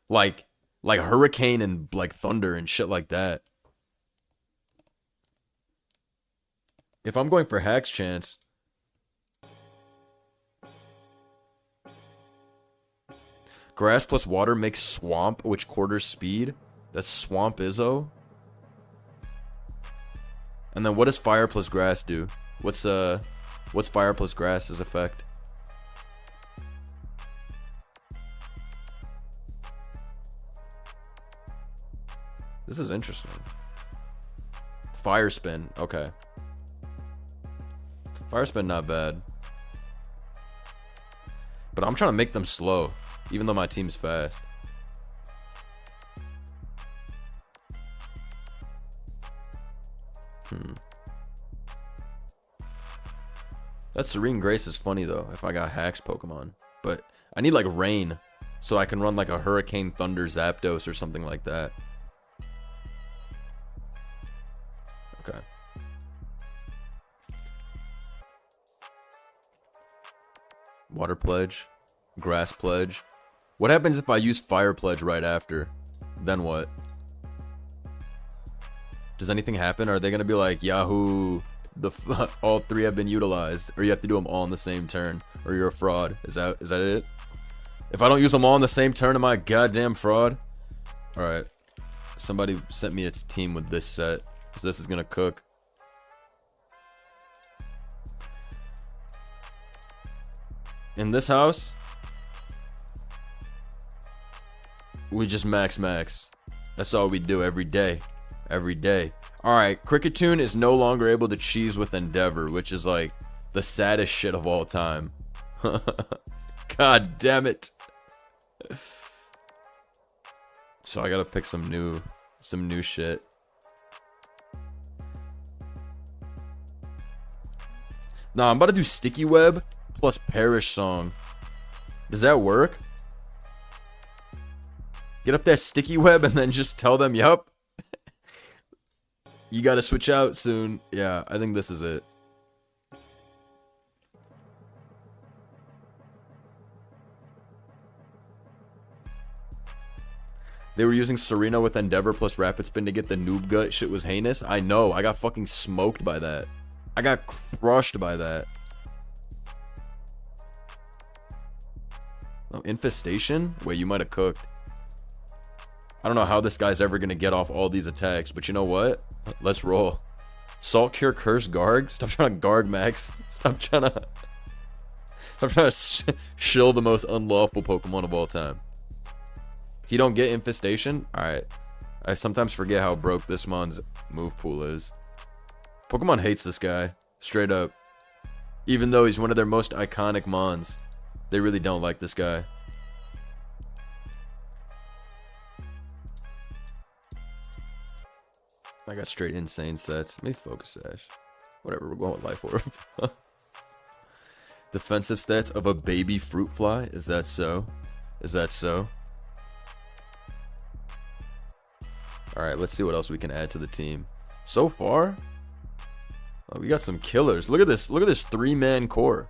Like Hurricane and like Thunder and shit like that. If I'm going for hacks chance. Grass plus water makes Swamp, which quarters speed. That's Swamp Izzo. And then what does Fire plus Grass do? What's Fire plus Grass's effect? This is interesting. Fire Spin, okay. Fire Spin not bad. But I'm trying to make them slow, even though my team's fast. That Serene Grace is funny though, if I got hacks Pokemon. But I need like Rain, so I can run like a Hurricane Thunder Zapdos or something like that. Okay. Water Pledge. Grass Pledge. What happens if I use Fire Pledge right after? Then what? Does anything happen? Are they gonna be like, Yahoo, all three have been utilized, or you have to do them all in the same turn, or you're a fraud? Is that it? If I don't use them all in the same turn, am I a goddamn fraud? All right. Somebody sent me its team with this set, so this is gonna cook. In this house, we just max. That's all we do every day. Every day. Alright, Cricketune is no longer able to cheese with Endeavor, which is like the saddest shit of all time. God damn it. So I gotta pick some new shit. Nah, I'm about to do Sticky Web plus Perish Song. Does that work? Get up that Sticky Web and then just tell them, yup. You gotta switch out soon. Yeah, I think this is it. They were using Serena with Endeavor plus Rapid Spin to get the Noob Gut. Shit was heinous. I know. I got fucking smoked by that. I got crushed by that. Oh, Infestation? Wait, you might have cooked. I don't know how this guy's ever gonna get off all these attacks, but you know what? Let's roll. Salt Cure Curse Garg? Stop trying to Garg Max. Stop trying to shill the most unlawful Pokemon of all time. He don't get Infestation? Alright. I sometimes forget how broke this mon's move pool is. Pokemon hates this guy. Straight up. Even though he's one of their most iconic mons, they really don't like this guy. I got straight insane sets. Maybe Focus Sash. Whatever, we're going with Life Orb. Defensive stats of a baby fruit fly? Is that so? Is that so? Alright, let's see what else we can add to the team. So far, oh, we got some killers. Look at this 3-man core.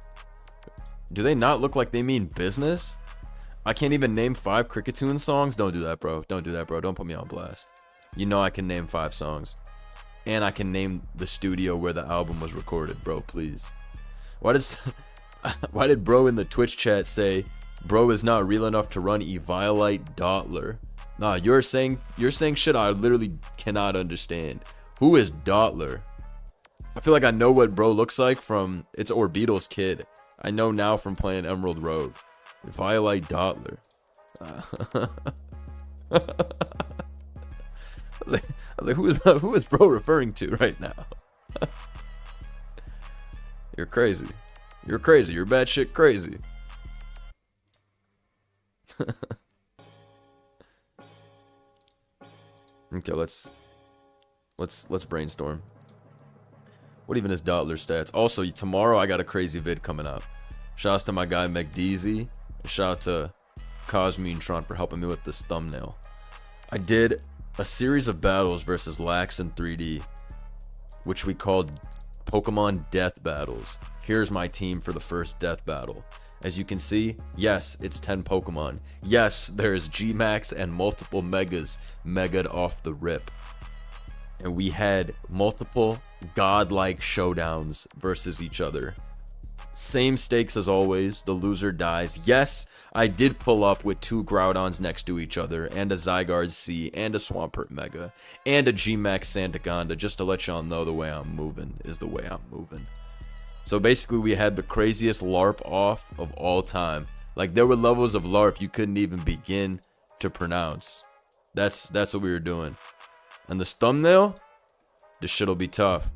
Do they not look like they mean business? I can't even name 5 Cricketune songs. Don't do that, bro. Don't do that, bro. Don't put me on blast. You know I can name 5 songs. And I can name the studio where the album was recorded, bro, please. Why did bro in the Twitch chat say bro is not real enough to run Eviolite Dottler? Nah, you're saying shit I literally cannot understand. Who is Dottler? I feel like I know what bro looks like from it's Orbeetle's kid. I know now from playing Emerald Road. Eviolite Dottler. I was like, who is bro referring to right now? You're crazy. You're crazy. You're batshit crazy. Okay, let's brainstorm. What even is Dottler's stats? Also, tomorrow I got a crazy vid coming up. Shouts to my guy McDeezy. Shout out to Cosmeantron for helping me with this thumbnail. I did a series of battles versus Lax in 3D, which we called Pokemon Death Battles. Here's my team for the first death battle. As you can see, yes, it's 10 Pokemon. Yes, there's G-Max and multiple Megas Mega'd off the rip. And we had multiple godlike showdowns versus each other. Same stakes as always, the loser dies. Yes, I did pull up with 2 Groudons next to each other, and a Zygarde C, and a Swampert Mega, and a G-Max Sandaconda, just to let y'all know the way I'm moving is the way I'm moving. So basically we had the craziest LARP off of all time. Like there were levels of LARP you couldn't even begin to pronounce. That's what we were doing. And this thumbnail, this shit'll be tough.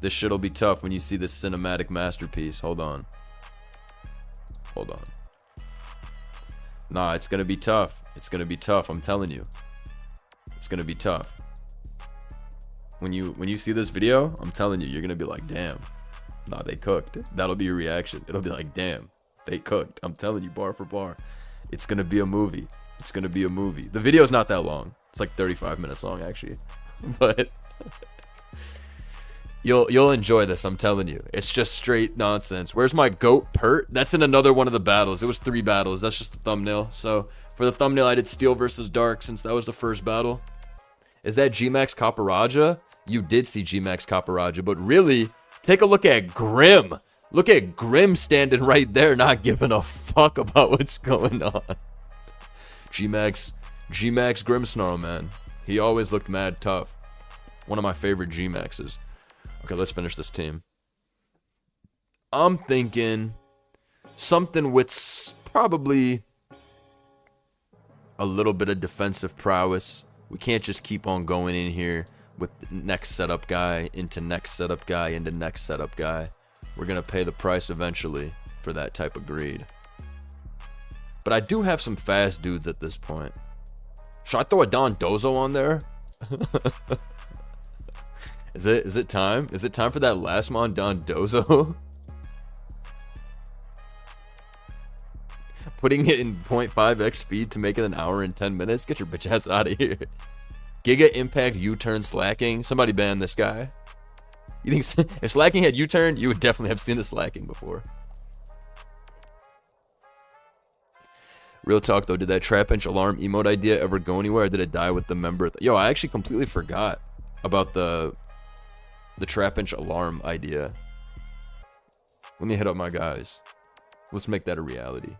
This shit'll be tough when you see this cinematic masterpiece. Hold on. Hold on. Nah, it's gonna be tough. It's gonna be tough, I'm telling you. It's gonna be tough. When you see this video, I'm telling you, you're gonna be like, damn. Nah, they cooked. That'll be your reaction. It'll be like, damn, they cooked. I'm telling you, bar for bar. It's gonna be a movie. It's gonna be a movie. The video's not that long. It's like 35 minutes long, actually. But you'll enjoy this, I'm telling you. It's just straight nonsense. Where's my goat Pert? That's in another one of the battles. It was 3 battles. That's just the thumbnail. So for the thumbnail, I did Steel versus Dark since that was the first battle. Is that G-Max Caparaja? You did see G-Max Caparaja, but really, take a look at Grim. Look at Grim standing right there, not giving a fuck about what's going on. G-Max Grimmsnarl, man. He always looked mad tough. One of my favorite G-Maxes. Okay, let's finish this team. I'm thinking something with probably a little bit of defensive prowess. We can't just keep on going in here with next setup guy into next setup guy into next setup guy. We're gonna pay the price eventually for that type of greed. But I do have some fast dudes at this point. Should I throw a Don Dozo on there? Is it time? Is it time for that last mon Don Dozo? Putting it in 0.5x speed to make it an hour and 10 minutes? Get your bitch ass out of here. Giga Impact U-turn slacking. Somebody ban this guy. You think if slacking had U-turn, you would definitely have seen the slacking before. Real talk though, did that Trapinch alarm emote idea ever go anywhere, or did it die with the member? Yo, I actually completely forgot about the Trapinch alarm idea. Let me hit up my guys. Let's make that a reality.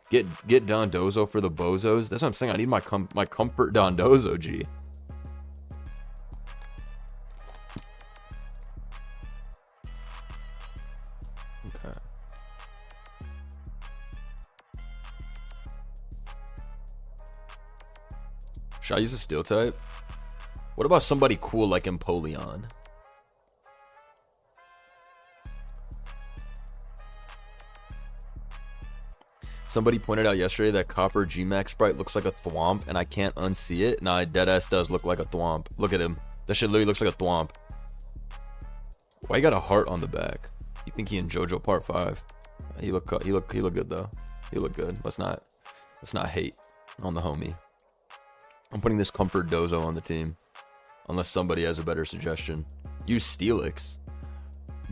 Get Dondozo for the bozos. That's what I'm saying. I need my comfort Dondozo, G. Okay. Should I use a steel type? What about somebody cool like Empoleon? Somebody pointed out yesterday that Copper G-Max Sprite looks like a thwomp, and I can't unsee it. Nah, deadass does look like a thwomp. Look at him. That shit literally looks like a thwomp. Why you got a heart on the back? You think he in JoJo Part 5? He look good though. He look good. Let's not hate on the homie. I'm putting this Comfort Dozo on the team, unless somebody has a better suggestion. Use Steelix.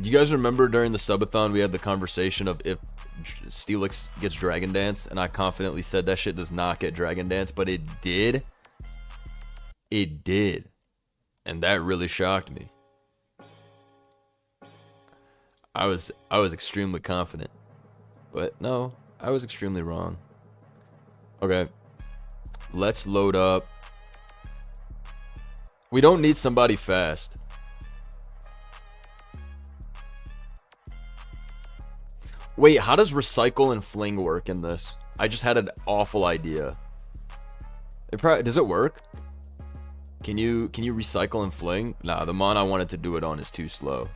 Do you guys remember during the subathon we had the conversation of if Steelix gets Dragon Dance, and I confidently said that shit does not get Dragon Dance, but it did. It did. And that really shocked me. I was extremely confident. But no, I was extremely wrong. Okay. Let's load up. We don't need somebody fast. Wait, how does recycle and fling work in this? I just had an awful idea. Does it work? Can you recycle and fling? Nah, the mon I wanted to do it on is too slow.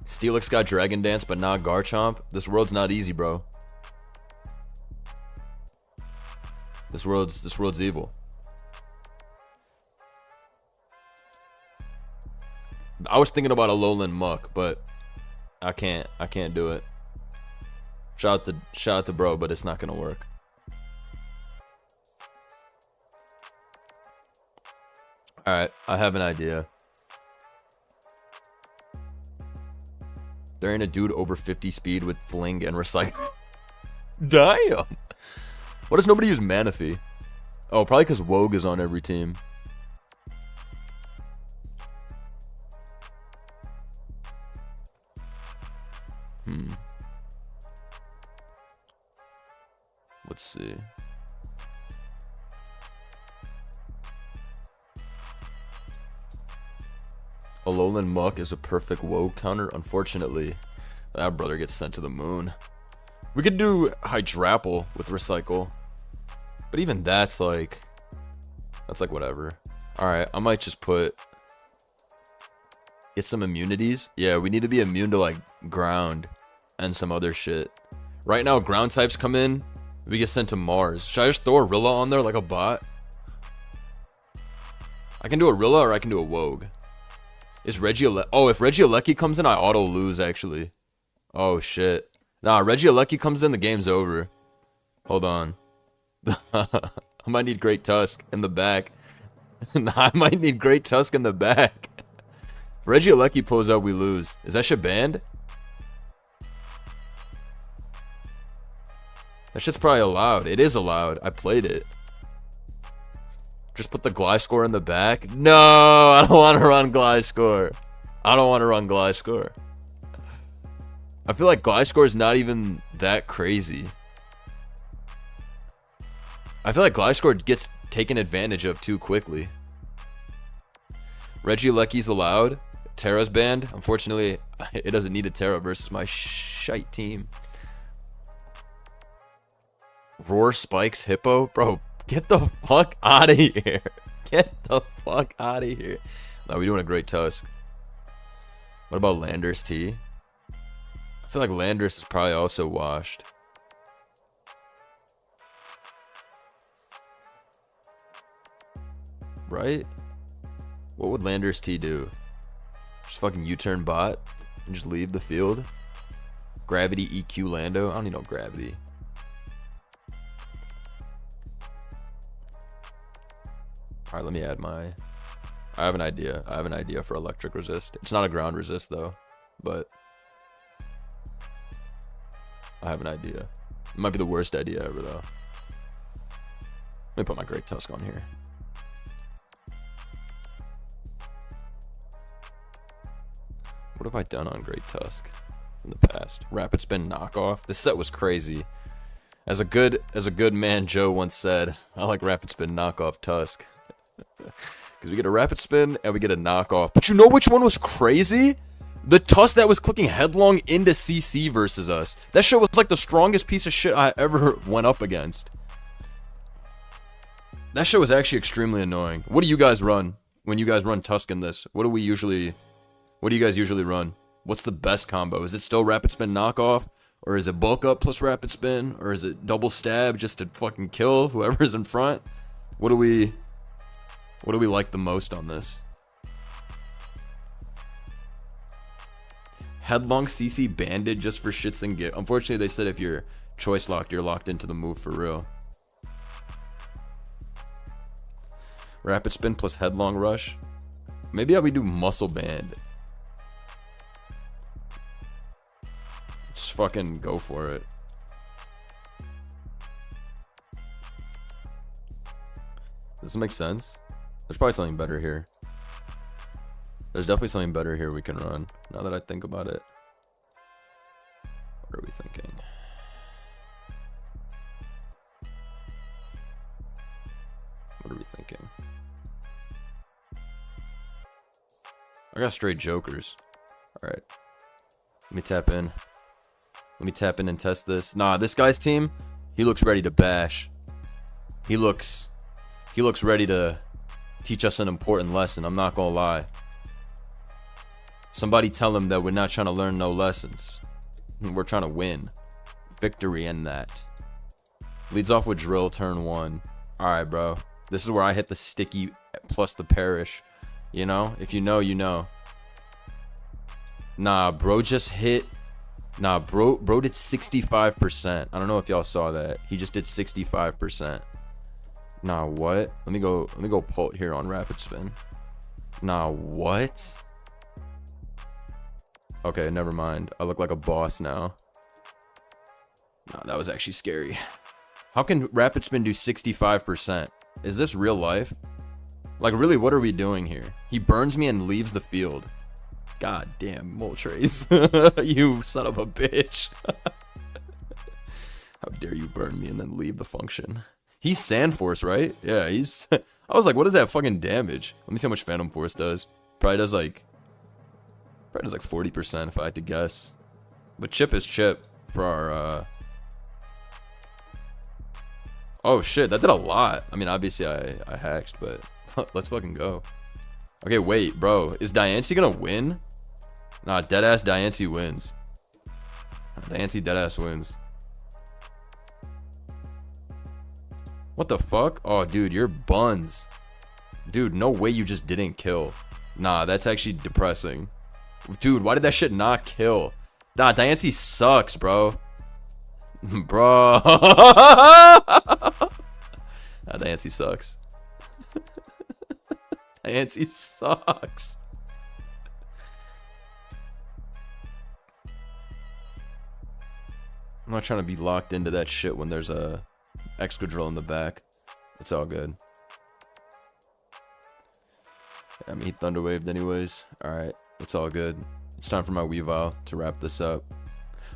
Steelix got Dragon Dance, but not Garchomp. This world's not easy, bro. This world's evil. I was thinking about a Alolan Muck, but I can't do it. Shout out to bro, but it's not gonna work. Alright, I have an idea. There ain't a dude over 50 speed with fling and recycle. Damn! Why does nobody use Manaphy? Oh, probably because Wogue is on every team. Let's see. Alolan Muck is a perfect Wogue counter. Unfortunately, that brother gets sent to the moon. We could do Hydrapple with Recycle, but even that's like whatever. Alright, I might just get some immunities. Yeah, we need to be immune to like ground and some other shit. Right now, ground types come in, we get sent to Mars. Should I just throw a Rilla on there like a bot? I can do a Rilla or I can do a Wogue. Is Regieleki? Oh, if Regieleki comes in, I auto lose actually. Oh shit. Nah, Regieleki comes in, the game's over. Hold on. I might need Great Tusk in the back. Nah, I might need Great Tusk in the back. If Regieleki pulls out, we lose. Is that shit banned? That shit's probably allowed. It is allowed. I played it. Just put the Gliscor in the back. No, I don't want to run Gliscor. I don't want to run Gliscor. I feel like Gliscor is not even that crazy. I feel like Gliscor gets taken advantage of too quickly. Regieleki's allowed. Terra's banned. Unfortunately, it doesn't need a Terra versus my shite team. Roar spikes Hippo? Bro, get the fuck out of here. Get the fuck out of here. No, we're doing a Great Tusk. What about Landorus T? I feel like Landorus is probably also washed. Right? What would Landorus T do? Just fucking U-turn bot and just leave the field? Gravity EQ Lando? I don't need no gravity. Alright, let me add my... I have an idea. I have an idea for electric resist. It's not a ground resist though, but... I have an idea. It might be the worst idea ever though. Let me put my Great Tusk on here. What have I done on Great Tusk? from the past. Rapid Spin Knockoff. This set was crazy. As a good man Joe once said, I like Rapid Spin Knockoff Tusk. Because we get a Rapid Spin and we get a Knockoff. But you know which one was crazy? The Tusk that was clicking headlong into CC versus us. That shit was like the strongest piece of shit I ever went up against. That shit was actually extremely annoying. What do you guys run when you guys run Tusk in this? What do you guys usually run? What's the best combo? Is it still Rapid Spin Knockoff? Or is it bulk up plus Rapid Spin? Or is it double stab just to fucking kill whoever's in front? What do we like the most on this? Headlong CC banded just for shits and giggles. Unfortunately, they said if you're choice locked, you're locked into the move for real. Rapid Spin plus Headlong Rush. Maybe how we do Muscle Band. Just fucking go for it. Does this make sense? There's probably something better here. There's definitely something better here we can run, now that I think about it. What are we thinking? What are we thinking? I got straight jokers. Alright. Let me tap in. Let me tap in and test this. Nah, this guy's team, he looks ready to bash. He looks ready to teach us an important lesson, I'm not gonna lie. Somebody tell him that we're not trying to learn no lessons. We're trying to win. Victory in that. Leads off with drill turn 1. Alright, bro. This is where I hit the sticky plus the perish. You know? If you know, you know. Nah, bro just hit. Nah, bro did 65%. I don't know if y'all saw that. He just did 65%. Nah, what? Let me go pull it here on Rapid Spin. Nah, what? Okay, never mind. I look like a boss now. Nah, that was actually scary. How can Rapid Spin do 65%? Is this real life? Like, really, what are we doing here? He burns me and leaves the field. God damn, Moltres. You son of a bitch. How dare you burn me and then leave the function? He's Sandforce, right? Yeah, he's... I was like, what is that fucking damage? Let me see how much Phantom Force does. Probably does like 40% if I had to guess. But chip is chip for our... Oh shit, that did a lot. I mean, obviously I hacked, but let's fucking go. Okay, wait, bro. Is Diancie gonna win? Nah, deadass Diancie wins. Diancie deadass wins. What the fuck? Oh, dude, you're buns. Dude, no way you just didn't kill. Nah, that's actually depressing. Dude, why did that shit not kill? Nah, Diancie sucks, bro. Bro. Nah, Diancie sucks. Diancie sucks. I'm not trying to be locked into that shit when there's a Excadrill in the back. It's all good. I mean, he Thunderwaved anyways. Alright, it's all good. It's time for my Weavile to wrap this up.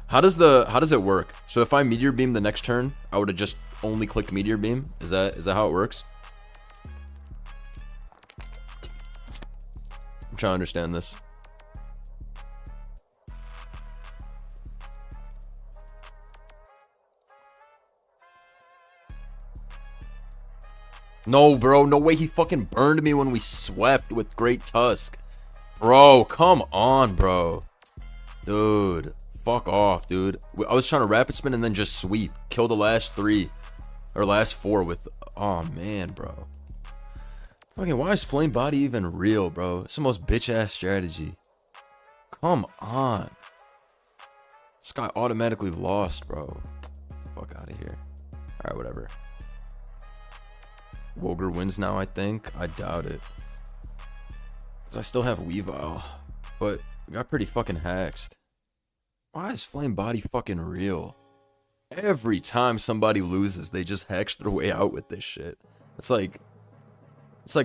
How does it work? So if I Meteor Beam the next turn, I would have just only clicked Meteor Beam? Is that how it works? I'm trying to understand this. No, bro. No way he fucking burned me when we swept with Great Tusk. Bro, come on, bro. Dude, fuck off, dude. I was trying to Rapid Spin and then just sweep. Kill the last 3. Or last 4 with... Oh, man, bro. Fucking, why is Flame Body even real, bro? It's the most bitch-ass strategy. Come on. This guy automatically lost, bro. Fuck out of here. Alright, whatever. Woger wins now, I think. I doubt it. Because I still have Weavile. But I got pretty fucking hexed. Why is Flame Body fucking real? Every time somebody loses, they just hex their way out with this shit. It's like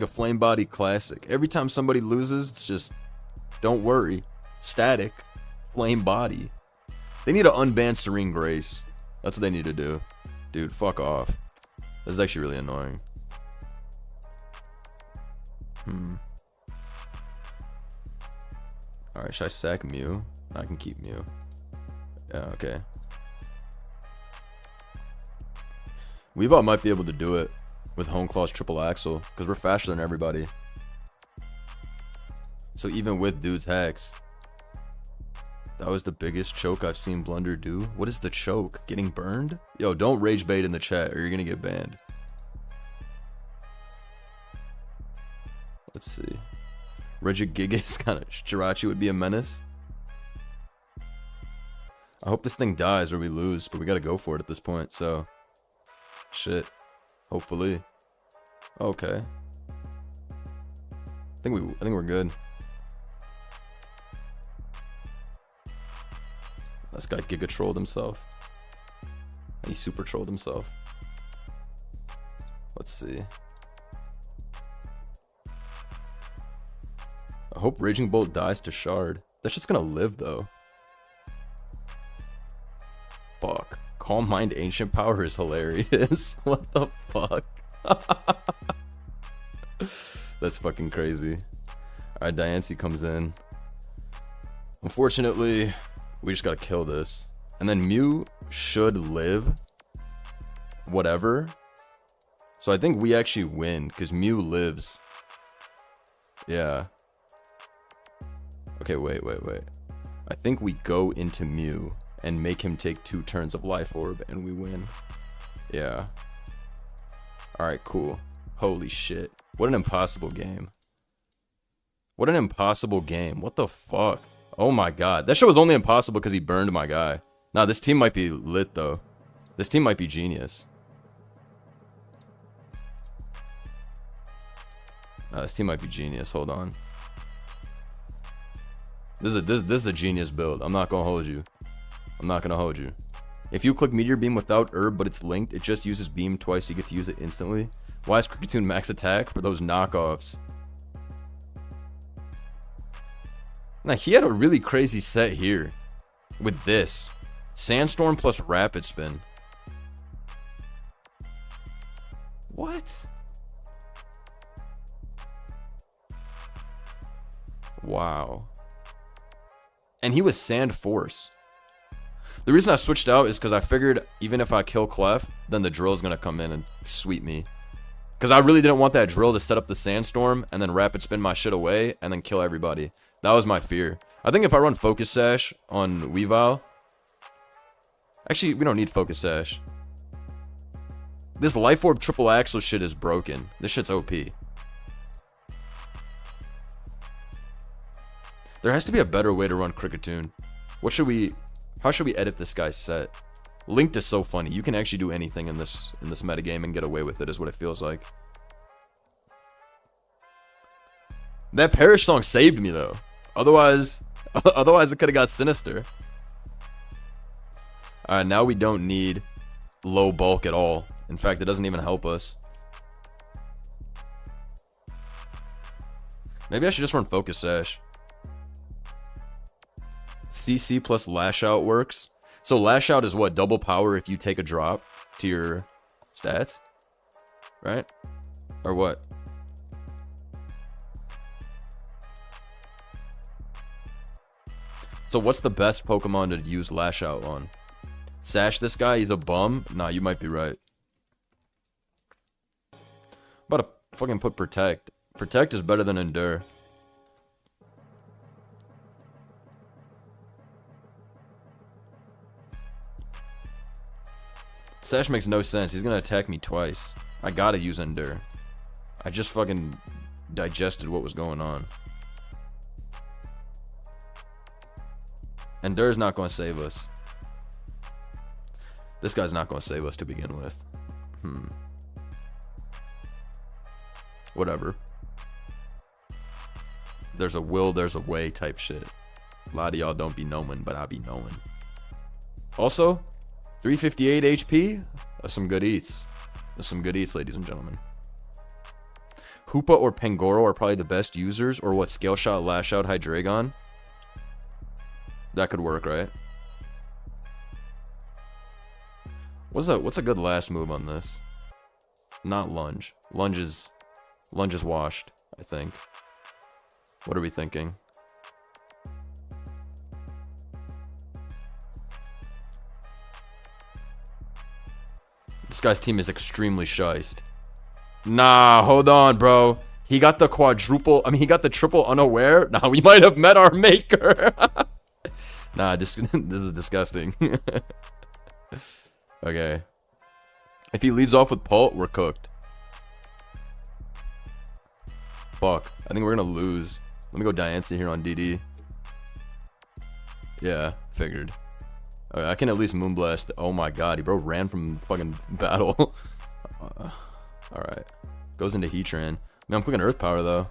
a Flame Body classic. Every time somebody loses, it's just, don't worry. Static. Flame Body. They need to unban Serene Grace. That's what they need to do. Dude, fuck off. This is actually really annoying. Alright, should I sack Mew? I can keep Mew. Yeah, okay. Weavile might be able to do it with Hone Claw's triple axle, because we're faster than everybody. So even with dude's hacks, that was the biggest choke I've seen Blunder do. What is the choke? Getting burned? Yo, don't rage bait in the chat or you're gonna get banned. Let's see. Regigigas kind of Jirachi would be a menace. I hope this thing dies or we lose, but we gotta go for it at this point, so. Shit. Hopefully. Okay. I think we're good. This guy Giga trolled himself. He super trolled himself. Let's see. I hope Raging Bolt dies to Shard. That shit's gonna live though. Fuck. Calm Mind Ancient Power is hilarious. What the fuck? That's fucking crazy. Alright, Diancie comes in. Unfortunately, we just gotta kill this. And then Mew should live. Whatever. So I think we actually win, because Mew lives. Yeah. Okay, wait. I think we go into Mew and make him take 2 turns of Life Orb, and we win. Yeah. Alright, cool. Holy shit. What an impossible game. What an impossible game. What the fuck? Oh my god. That shit was only impossible because he burned my guy. Nah, this team might be lit, though. This team might be genius. This team might be genius. Hold on. This is a genius build. I'm not gonna hold you. I'm not gonna hold you. If you click Meteor Beam without Herb, but it's linked, it just uses Beam twice. You get to use it instantly. Why is Kricketune max attack for those knockoffs? Now, he had a really crazy set here. With this. Sandstorm plus Rapid Spin. What? Wow. And he was Sand Force. The reason I switched out is because I figured even if I kill Clef, then the drill's gonna come in and sweep me. Because I really didn't want that drill to set up the Sandstorm and then Rapid Spin my shit away and then kill everybody. That was my fear. I think if I run Focus Sash on Weavile... Actually, we don't need Focus Sash. This Life Orb triple axle shit is broken. This shit's OP. There has to be a better way to run Kricketune. How should we edit this guy's set? Linked is so funny. You can actually do anything in this metagame and get away with it, is what it feels like. That Perish song saved me though. Otherwise it could have got sinister. Alright, now we don't need low bulk at all. In fact, it doesn't even help us. Maybe I should just run Focus Sash. CC plus Lash Out works. So Lash Out is what? Double power if you take a drop to your stats? Right? Or what? So what's the best Pokemon to use Lash Out on? Sash this guy? He's a bum? Nah, you might be right. I'm about to fucking put Protect. Protect is better than Endure. Sash makes no sense. He's gonna attack me twice. I gotta use Endure. I just fucking digested what was going on. Endure's not gonna save us. This guy's not gonna save us to begin with. Whatever. There's a will, there's a way type shit. A lot of y'all don't be knowing, but I be knowing. Also, 358 HP? That's some good eats. That's some good eats, ladies and gentlemen. Hoopa or Pangoro are probably the best users, or what, Scale Shot, Lash Out, Hydreigon? That could work, right? What's a good last move on this? Not lunge. Lunge is washed, I think. What are we thinking? This guy's team is extremely shiced. Nah, hold on, bro. He got the quadruple. I mean, he got the triple unaware. Nah, we might have met our maker. Nah, this is disgusting. Okay. If he leads off with Pult, we're cooked. Fuck. I think we're gonna lose. Let me go Diancie here on DD. Yeah, figured. Okay, I can at least Moonblast. Oh my god, he bro ran from fucking battle. Alright. Goes into Heatran. Man, I'm clicking Earth Power though.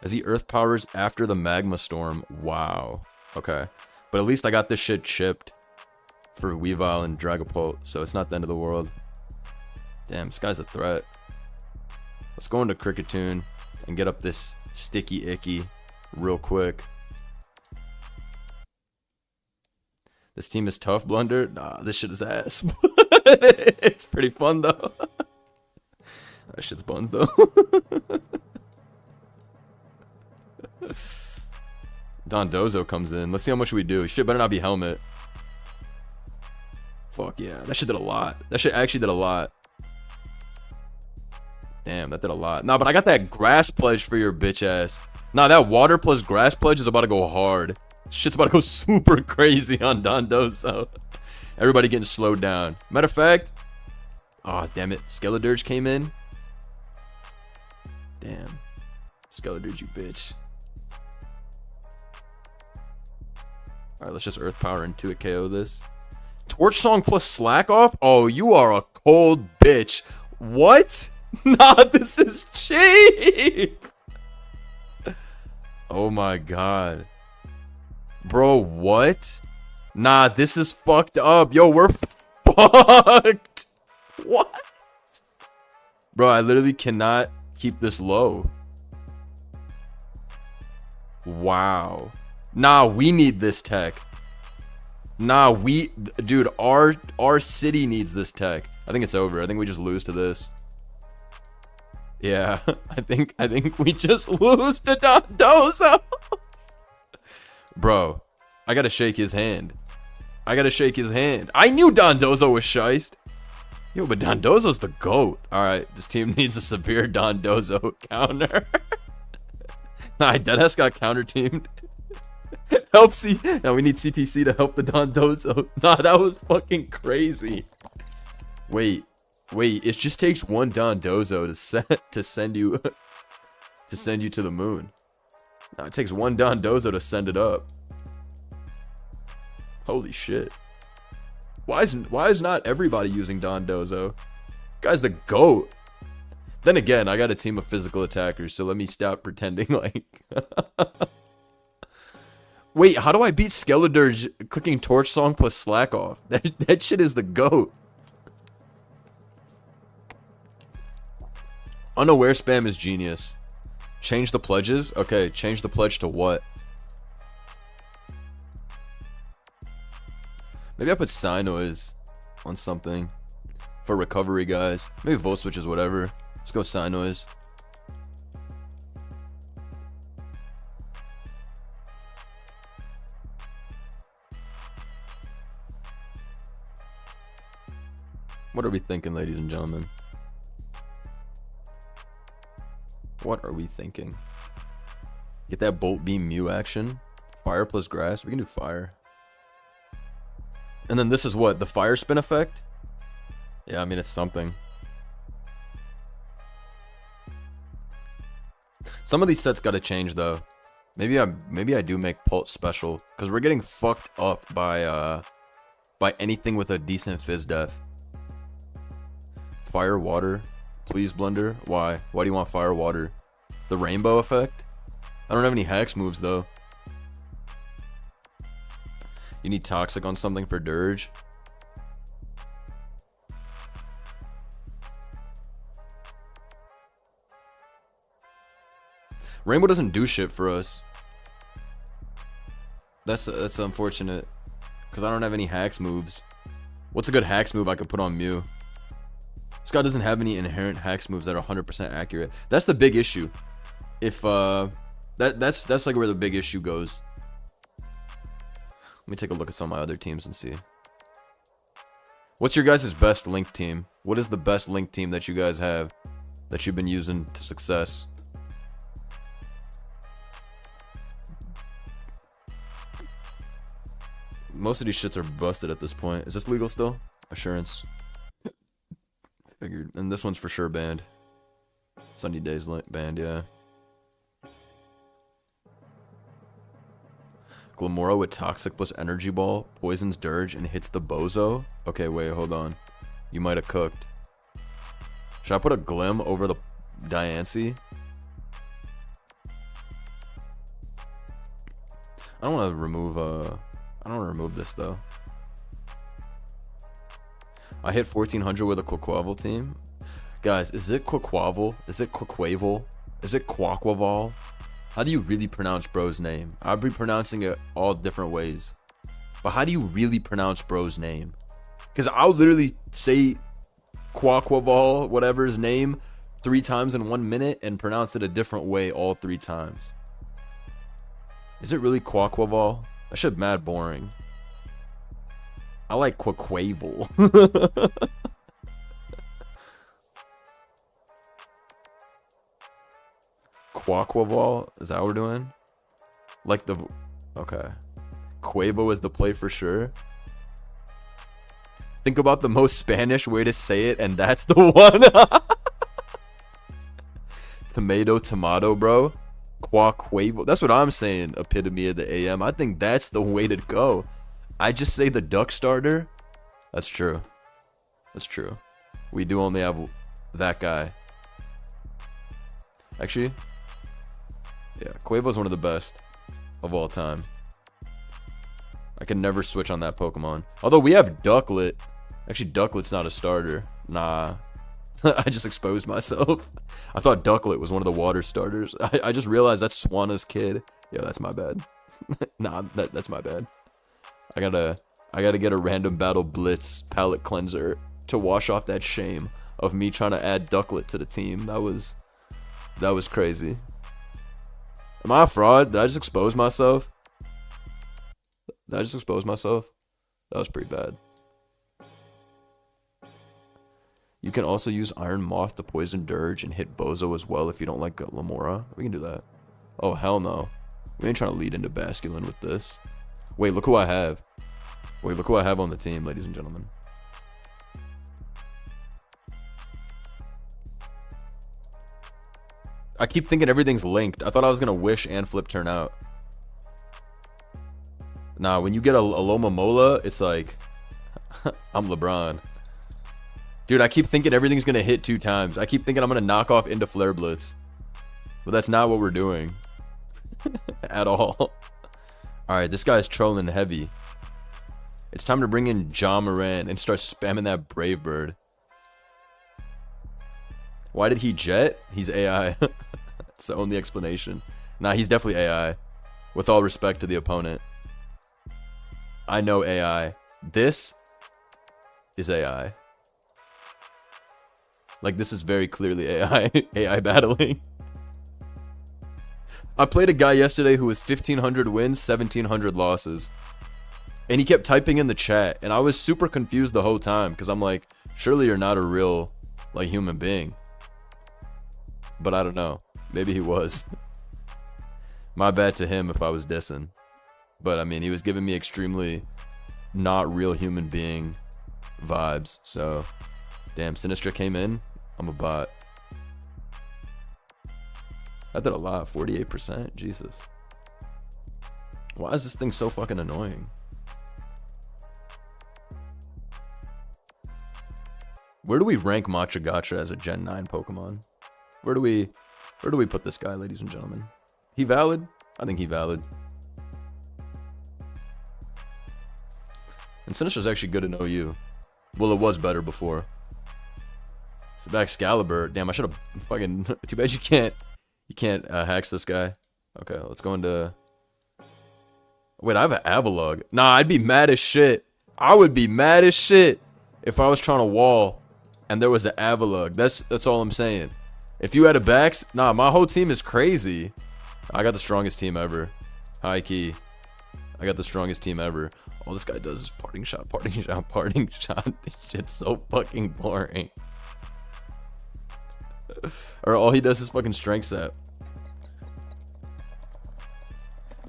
As he Earth Powers after the Magma Storm. Wow. Okay. But at least I got this shit chipped for Weavile and Dragapult, so it's not the end of the world. Damn, this guy's a threat. Let's go into Cricketune and get up this Sticky Icky real quick. This team is tough, Blunder. Nah, this shit is ass. It's pretty fun though. That shit's buns though. Dondozo comes in. Let's see how much we do. Shit better not be Helmet. Fuck yeah. That shit did a lot. That shit actually did a lot. Damn, that did a lot. Nah, but I got that Grass Pledge for your bitch ass. Nah, that Water plus Grass Pledge is about to go hard. Shit's about to go super crazy on Dondozo. Everybody getting slowed down. Matter of fact. Oh, damn it. Skeledirge came in. Damn. Skeledirge, you bitch. Alright, let's just Earth Power into it, KO this. Torch Song plus Slack Off? Oh, you are a cold bitch. What? Nah, this is cheap. Oh my god. Bro, what? Nah, this is fucked up. Yo, we're fucked. What? Bro, I literally cannot keep this low. Wow. Nah, we need this tech. Nah, dude, our city needs this tech. I think it's over. I think we just lose to this. Yeah, I think we just lose to Dondozo. Bro, I gotta shake his hand. I knew Dondozo was shiced. Yo, but Dondozo's the GOAT. Alright, this team needs a severe Dondozo counter. Nah, Deadass got counter teamed. Help C. Now we need CTC to help the Dondozo. Nah, that was fucking crazy. Wait, it just takes one Dondozo to send you to the moon. Nah, it takes one Dondozo to send it up. Holy shit. Why is not everybody using Dondozo? Guy's the GOAT. Then again, I got a team of physical attackers, so let me stop pretending like. Wait, how do I beat Skeledirge clicking Torch Song plus Slack Off? That shit is the GOAT. Unaware spam is genius. Change the pledges? Okay, change the pledge to what? Maybe I put Psynoise on something for recovery, guys. Maybe Volt Switches, whatever. Let's go Psynoise. What are we thinking, ladies and gentlemen? What are we thinking? Get that Bolt Beam Mew action. Fire plus Grass. We can do Fire. And then this is what? The Fire Spin effect? Yeah, I mean, it's something. Some of these sets gotta change, though. Maybe I do make Pult special. Because we're getting fucked up by anything with a decent Fizz Def. Fire, Water. Please, Blunder. Why? Why do you want Fire, Water? The Rainbow effect? I don't have any Hex moves, though. You need Toxic on something for Dirge. Rainbow doesn't do shit for us. That's unfortunate. Because I don't have any Hex moves. What's a good hacks move I could put on Mew? This guy doesn't have any inherent hacks moves that are 100% accurate. That's the big issue. If that's like where the big issue goes. Let me take a look at some of my other teams and see. What's your guys' best Link team? What is the best Link team that you guys have that you've been using to success? Most of these shits are busted at this point. Is this legal still? Assurance. Figured. And this one's for sure banned. Sunny Days banned, yeah. Glamora with Toxic plus Energy Ball, poisons Dirge, and hits the Bozo? Okay, wait, hold on. You might have cooked. Should I put a Glim over the Diancie? I don't want to remove, I don't want to remove this, though. I hit 1400 with a Quaquaval team. Guys, is it Quaquaval? Is it Quaquaval? Is it Quaquaval? How do you really pronounce bro's name? I'll be pronouncing it all different ways. But how do you really pronounce bro's name? Because I'll literally say Quaquaval, whatever his name, 3 times in 1 minute and pronounce it a different way all 3 times. Is it really Quaquaval? That shit mad boring. I like Quaquaval. Quaquaval? Is that what we're doing? Like the... Okay. Quavo is the play for sure. Think about the most Spanish way to say it, and that's the one. Tomato, bro. Quaquavo. That's what I'm saying, epitome of the AM. I think that's the way to go. I just say the duck starter. That's true. That's true. We do only have that guy. Actually... Yeah, Quavo's one of the best of all time. I can never switch on that Pokemon. Although we have Ducklet. Actually, Ducklet's not a starter. Nah. I just exposed myself. I thought Ducklet was one of the water starters. I just realized that's Swana's kid. Yeah, that's my bad. Nah, that's my bad. I gotta get a random battle blitz palette cleanser to wash off that shame of me trying to add Ducklet to the team. That was crazy. Am I a fraud? Did I just expose myself? Did I just expose myself? That was pretty bad. You can also use Iron Moth to poison Dirge and hit Bozo as well if you don't like Lamora. We can do that. Oh, hell no. We ain't trying to lead into Basculin with this. Wait, look who I have. Wait, look who I have on the team, ladies and gentlemen. I keep thinking everything's linked. I thought I was gonna wish and flip turn out. Nah, when you get a Loma Mola, it's like I'm LeBron. Dude, I keep thinking everything's gonna hit 2 times. I keep thinking I'm gonna knock off into Flare Blitz. But that's not what we're doing. At all. Alright, this guy's trolling heavy. It's time to bring in John Moran and start spamming that Brave Bird. Why did he jet? He's AI. It's the only explanation. Nah, he's definitely AI. With all respect to the opponent. I know AI. This is AI. Like, this is very clearly AI. AI battling. I played a guy yesterday who was 1,500 wins, 1,700 losses. And he kept typing in the chat. And I was super confused the whole time. Because I'm like, surely you're not a real, like, human being. But I don't know. Maybe he was. My bad to him if I was dissing. But I mean, he was giving me extremely not real human being vibes. So, damn, Sinistra came in. I'm a bot. I did a lot. 48%. Jesus. Why is this thing so fucking annoying? Where do we rank Matcha Gotcha as a Gen 9 Pokemon? Where do we put this guy, ladies and gentlemen? He valid? I think he valid. And Sinistra's actually good in OU. Well, it was better before. So back Excalibur. Damn, I should have fucking... Too bad you can't hacks this guy. Okay, let's go into... Wait, I have an Avalugg. Nah, I'd be mad as shit. I would be mad as shit if I was trying to wall and there was an Avalug. That's all I'm saying. If you had a Bax, nah, my whole team is crazy. I got the strongest team ever. High key. I got the strongest team ever. All this guy does is parting shot, parting shot, parting shot. This shit's so fucking boring. Or all he does is fucking strength set.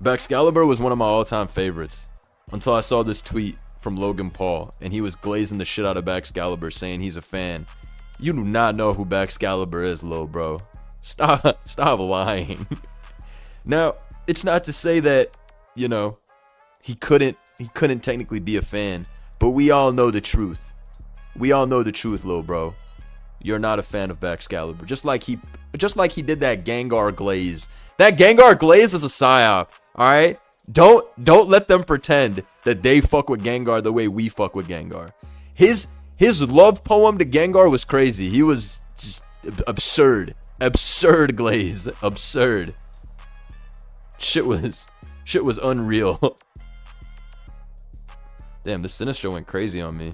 Baxcalibur was one of my all-time favorites until I saw this tweet from Logan Paul, and he was glazing the shit out of Baxcalibur, saying he's a fan. You do not know who Baxcalibur is, Lo, bro. Stop lying. Now, it's not to say that, you know, he couldn't technically be a fan, but we all know the truth. We all know the truth, Lo, bro. You're not a fan of Baxcalibur. Just like he did that Gengar glaze. That Gengar glaze is a psyop. Alright? Don't let them pretend that they fuck with Gengar the way we fuck with Gengar. His love poem to Gengar was crazy. He was just absurd. Absurd glaze. Absurd. Shit was unreal. Damn, this Sinistcha went crazy on me.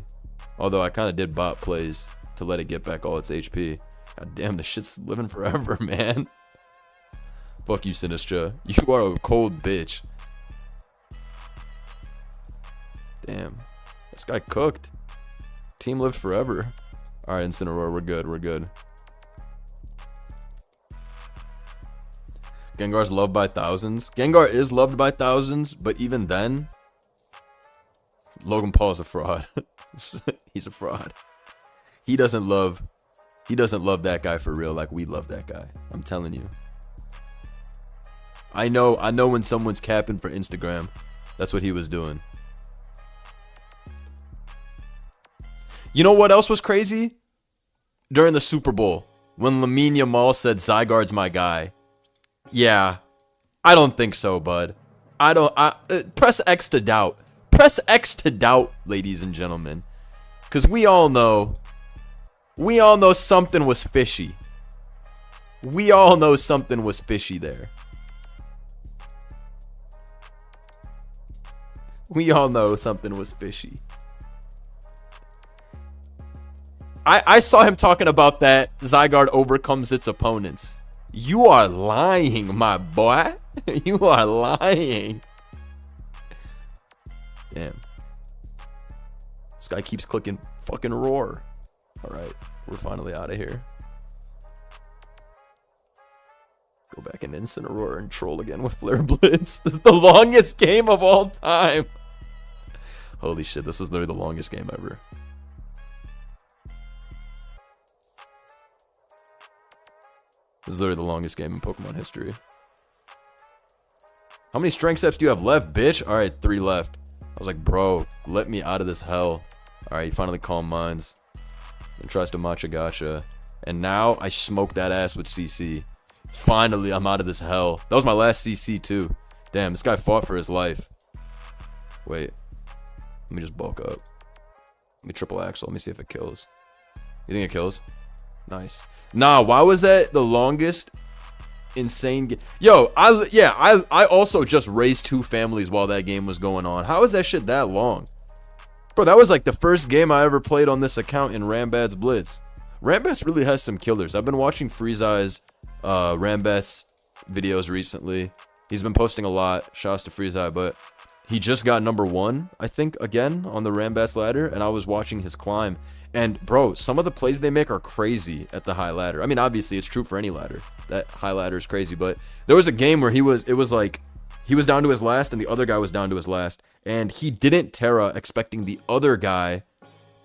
Although I kind of did bot plays to let it get back all its HP. God damn, this shit's living forever, man. Fuck you, Sinistcha. You are a cold bitch. Damn. This guy cooked. Team lived forever. Alright, Incineroar, we're good, we're good. Gengar's loved by thousands. Gengar is loved by thousands, but even then, Logan Paul is a fraud. He's a fraud. He doesn't love that guy for real like we love that guy. I'm telling you. I know when someone's capping for Instagram. That's what he was doing. You know what else was crazy? During the Super Bowl, when Lamine Yamal said Zygarde's my guy. Yeah, I don't think so, bud. Press X to doubt. Press X to doubt, ladies and gentlemen. Because we all know something was fishy. We all know something was fishy there. We all know something was fishy. I saw him talking about that Zygarde overcomes its opponents. You are lying, my boy. You are lying. Damn. This guy keeps clicking fucking roar. Alright, we're finally out of here. Go back and Incineroar and troll again with Flare Blitz. This is the longest game of all time. Holy shit, this was literally the longest game ever. This is literally the longest game in Pokemon history. How many strength steps do you have left, bitch? Alright, 3 left. I was like, bro, let me out of this hell. Alright, he finally calm minds. And tries to matcha gacha. And now I smoke that ass with CC. Finally, I'm out of this hell. That was my last CC too. Damn, this guy fought for his life. Wait. Let me just bulk up. Let me triple axle. Let me see if it kills. You think it kills? Nice. Nah, why was that the longest insane game? Yo, I also just raised 2 families while that game was going on. How is that shit that long? Bro, that was like the first game I ever played on this account in Rambat's Blitz. Rambat's really has some killers. I've been watching Freezeye's Rambat's videos recently. He's been posting a lot. Shouts to Freezeye, but he just got number 1, I think, again on the Rambat's ladder, and I was watching his climb. And bro, some of the plays they make are crazy at the high ladder. I mean, obviously it's true for any ladder. That high ladder is crazy, but there was a game where it was like he was down to his last and the other guy was down to his last, and he didn't Terra expecting the other guy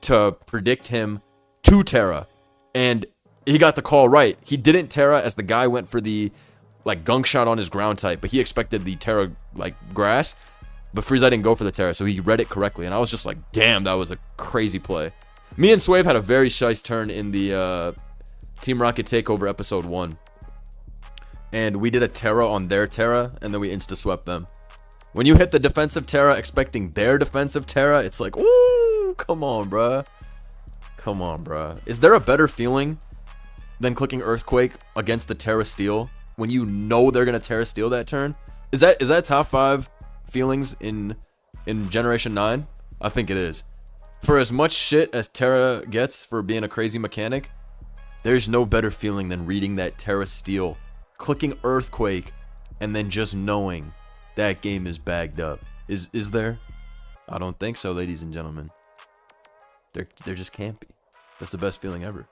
to predict him to Terra, and he got the call right. He didn't Terra as the guy went for the like gunk shot on his ground type, but he expected the Terra like grass, but Frieza didn't go for the Terra, so he read it correctly, and I was just like, damn, that was a crazy play. Me and Swave had a very shice turn in the Team Rocket Takeover episode 1. And we did a Terra on their Terra, and then we insta-swept them. When you hit the defensive Terra expecting their defensive Terra, it's like, ooh, come on, bruh. Come on, bruh. Is there a better feeling than clicking Earthquake against the Terra Steel when you know they're going to Terra Steel that turn? Is that top 5 feelings in Generation 9? I think it is. For as much shit as Terra gets for being a crazy mechanic, there's no better feeling than reading that Terra Steel, clicking Earthquake, and then just knowing that game is bagged up. Is there? I don't think so, ladies and gentlemen. There just can't be. That's the best feeling ever.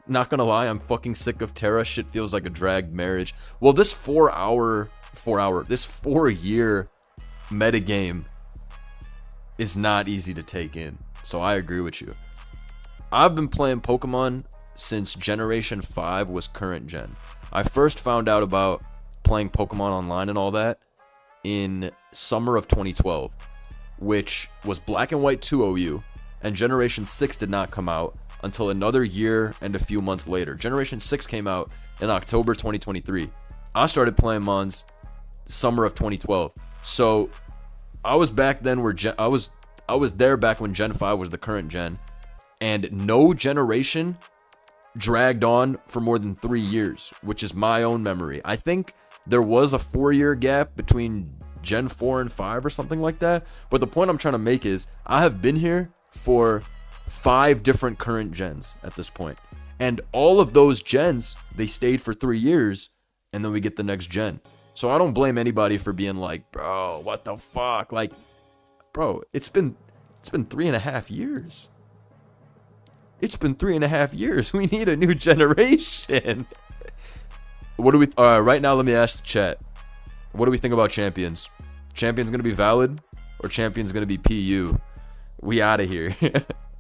Not gonna lie, I'm fucking sick of Terra. Shit feels like a dragged marriage. Well, this 4-year metagame is not easy to take in. So I agree with you. I've been playing Pokemon since Generation 5 was current gen. I first found out about playing Pokemon online and all that in summer of 2012, which was Black and White 2 OU, and Generation 6 did not come out until another year and a few months later. Generation 6 came out in October 2023. I started playing Mons summer of 2012. So I was back then where I was there back when Gen 5 was the current gen, and no generation dragged on for more than 3 years, which is my own memory. I think there was a 4-year gap between Gen 4 and 5 or something like that. But the point I'm trying to make is I have been here for 5 different current gens at this point. And all of those gens, they stayed for 3 years, and then we get the next gen. So I don't blame anybody for being like, bro, what the fuck? Like, bro, it's been 3.5 years. It's been 3.5 years. We need a new generation. What do we... right now, let me ask the chat. What do we think about Champions? Champions going to be valid? Or Champions going to be PU? We out of here.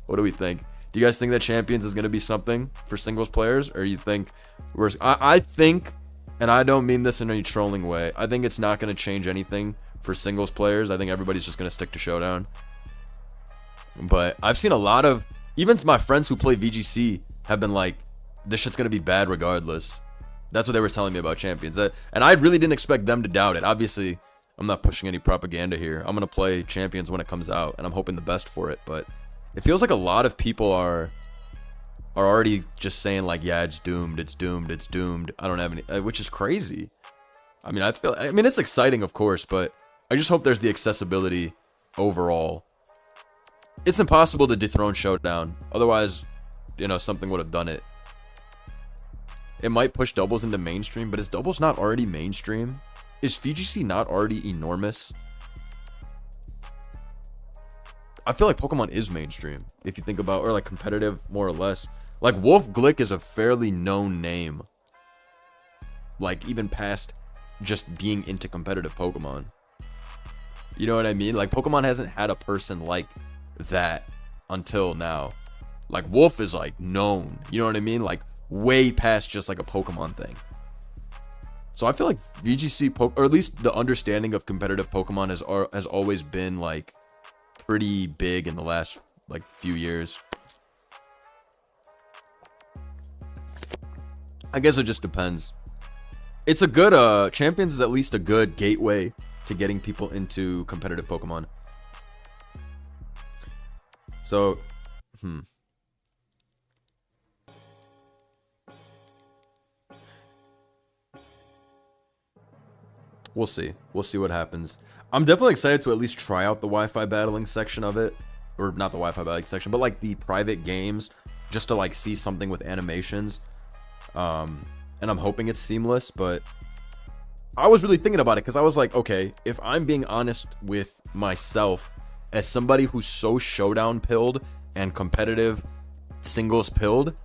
What do we think? Do you guys think that Champions is going to be something for singles players? Or you think... I think, and I don't mean this in any trolling way, I think it's not going to change anything for singles players. I think everybody's just going to stick to Showdown. But I've seen a lot of... Even my friends who play VGC have been like, this shit's going to be bad regardless. That's what they were telling me about Champions. And I really didn't expect them to doubt it. Obviously, I'm not pushing any propaganda here. I'm going to play Champions when it comes out, and I'm hoping the best for it. But it feels like a lot of people are already just saying like, yeah, it's doomed, it's doomed, it's doomed. I don't have any... Which is crazy. I mean, it's exciting, of course, but I just hope there's the accessibility overall. It's impossible to dethrone Showdown. Otherwise, something would have done it. It might push doubles into mainstream, but is doubles not already mainstream? Is VGC not already enormous? I feel like Pokemon is mainstream, if you think about, or like competitive, more or less. Like, Wolf Glick is a fairly known name. Like, even past just being into competitive Pokemon. You know what I mean? Like, Pokemon hasn't had a person like that until now. Like, Wolf is like known, you know what I mean? Like, way past just like a Pokemon thing. So I feel like VGC, or at least the understanding of competitive Pokemon has always been like pretty big in the last like few years. I guess it just depends. It's a good Champions is at least a good gateway to getting people into competitive Pokemon. So, we'll see. We'll see what happens. I'm definitely excited to at least try out the Wi-Fi battling section of it. Or not the Wi-Fi battling section, but like the private games. Just to like see something with animations. And I'm hoping it's seamless, but I was really thinking about it because I was like, okay, if I'm being honest with myself as somebody who's so Showdown pilled and competitive singles pilled,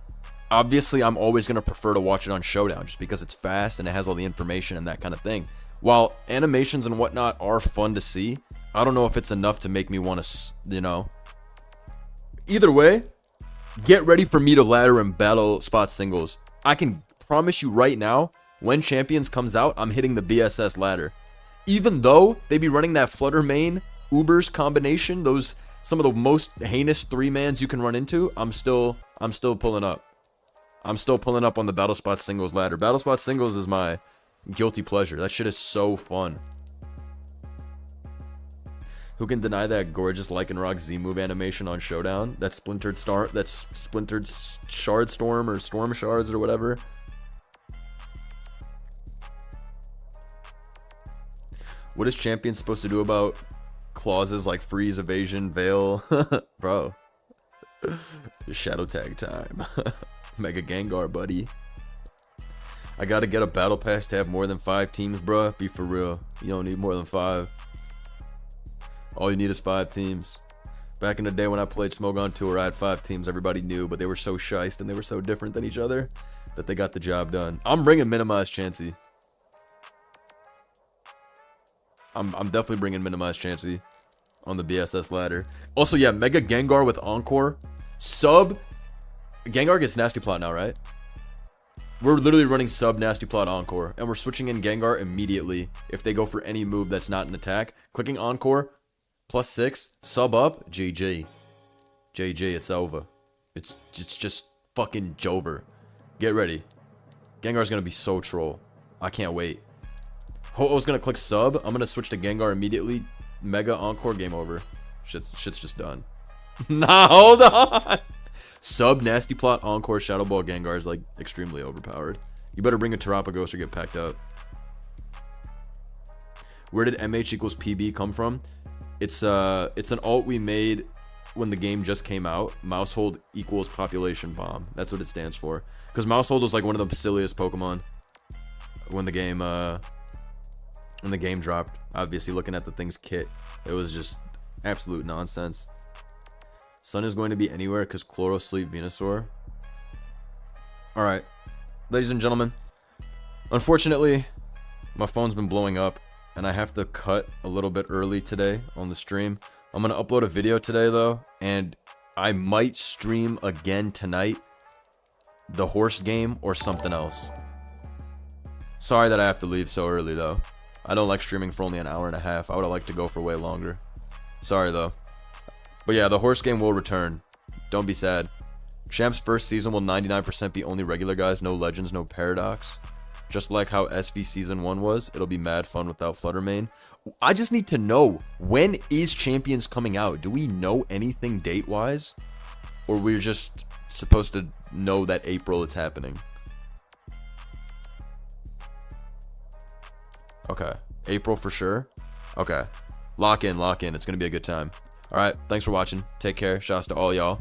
obviously I'm always going to prefer to watch it on Showdown just because it's fast and it has all the information and that kind of thing. While animations and whatnot are fun to see, I don't know if it's enough to make me want to, Either way, get ready for me to ladder and battle spot singles. I can promise you right now, when Champions comes out, I'm hitting the BSS ladder. Even though they be running that Flutter Mane Ubers combination, some of the most heinous 3-mans you can run into, I'm still pulling up. I'm still pulling up on the Battle Spot Singles ladder. Battle Spot Singles is my guilty pleasure. That shit is so fun. Who can deny that gorgeous Lycanroc Z-move animation on Showdown? That's Splintered Shard Storm or Storm Shards or whatever. What is Champions supposed to do about clauses like freeze, evasion, veil. Bro. Shadow tag time. Mega Gengar, buddy. I gotta get a battle pass to have more than 5 teams, bruh. Be for real. You don't need more than 5. All you need is 5 teams. Back in the day when I played Smogon Tour, I had 5 teams everybody knew, but they were so shiced and they were so different than each other that they got the job done. I'm bringing Minimize Chansey. I'm definitely bringing Minimize Chansey on the BSS ladder. Also, yeah, Mega Gengar with Encore. Sub. Gengar gets Nasty Plot now, right? We're literally running sub Nasty Plot Encore, and we're switching in Gengar immediately if they go for any move that's not an attack. Clicking Encore, +6, sub up, GG. GG, it's over. It's just fucking Jover. Get ready. Gengar's gonna be so troll. I can't wait. Ho-Oh's gonna click sub. I'm gonna switch to Gengar immediately. Mega Encore, game over. Shit's just done. Nah, hold on. Sub Nasty Plot Encore Shadow Ball Gengar is like extremely overpowered. You better bring a Terapagos or get packed up. Where did MH equals PB come from? It's an alt we made when the game just came out. Mousehold equals population bomb. That's what it stands for. Because Mousehold was like one of the silliest Pokemon when the game dropped. Obviously, looking at the thing's kit, it was just absolute nonsense. Sun is going to be anywhere because Chloro Sleep Venusaur. Alright, ladies and gentlemen, unfortunately, my phone's been blowing up and I have to cut a little bit early today on the stream. I'm going to upload a video today though, and I might stream again tonight the horse game or something else. Sorry that I have to leave so early though. I don't like streaming for only an hour and a half. I would have liked to go for way longer. Sorry though. But yeah, the horse game will return. Don't be sad. Champ's first season will 99% be only regular guys, no legends, no paradox. Just like how SV season 1 was, it'll be mad fun without Fluttermane. I just need to know, when is Champions coming out? Do we know anything date-wise? Or we're just supposed to know that April it's happening? Okay, April for sure. Okay, lock in. It's gonna be a good time. All right, thanks for watching. Take care. Shouts to all y'all.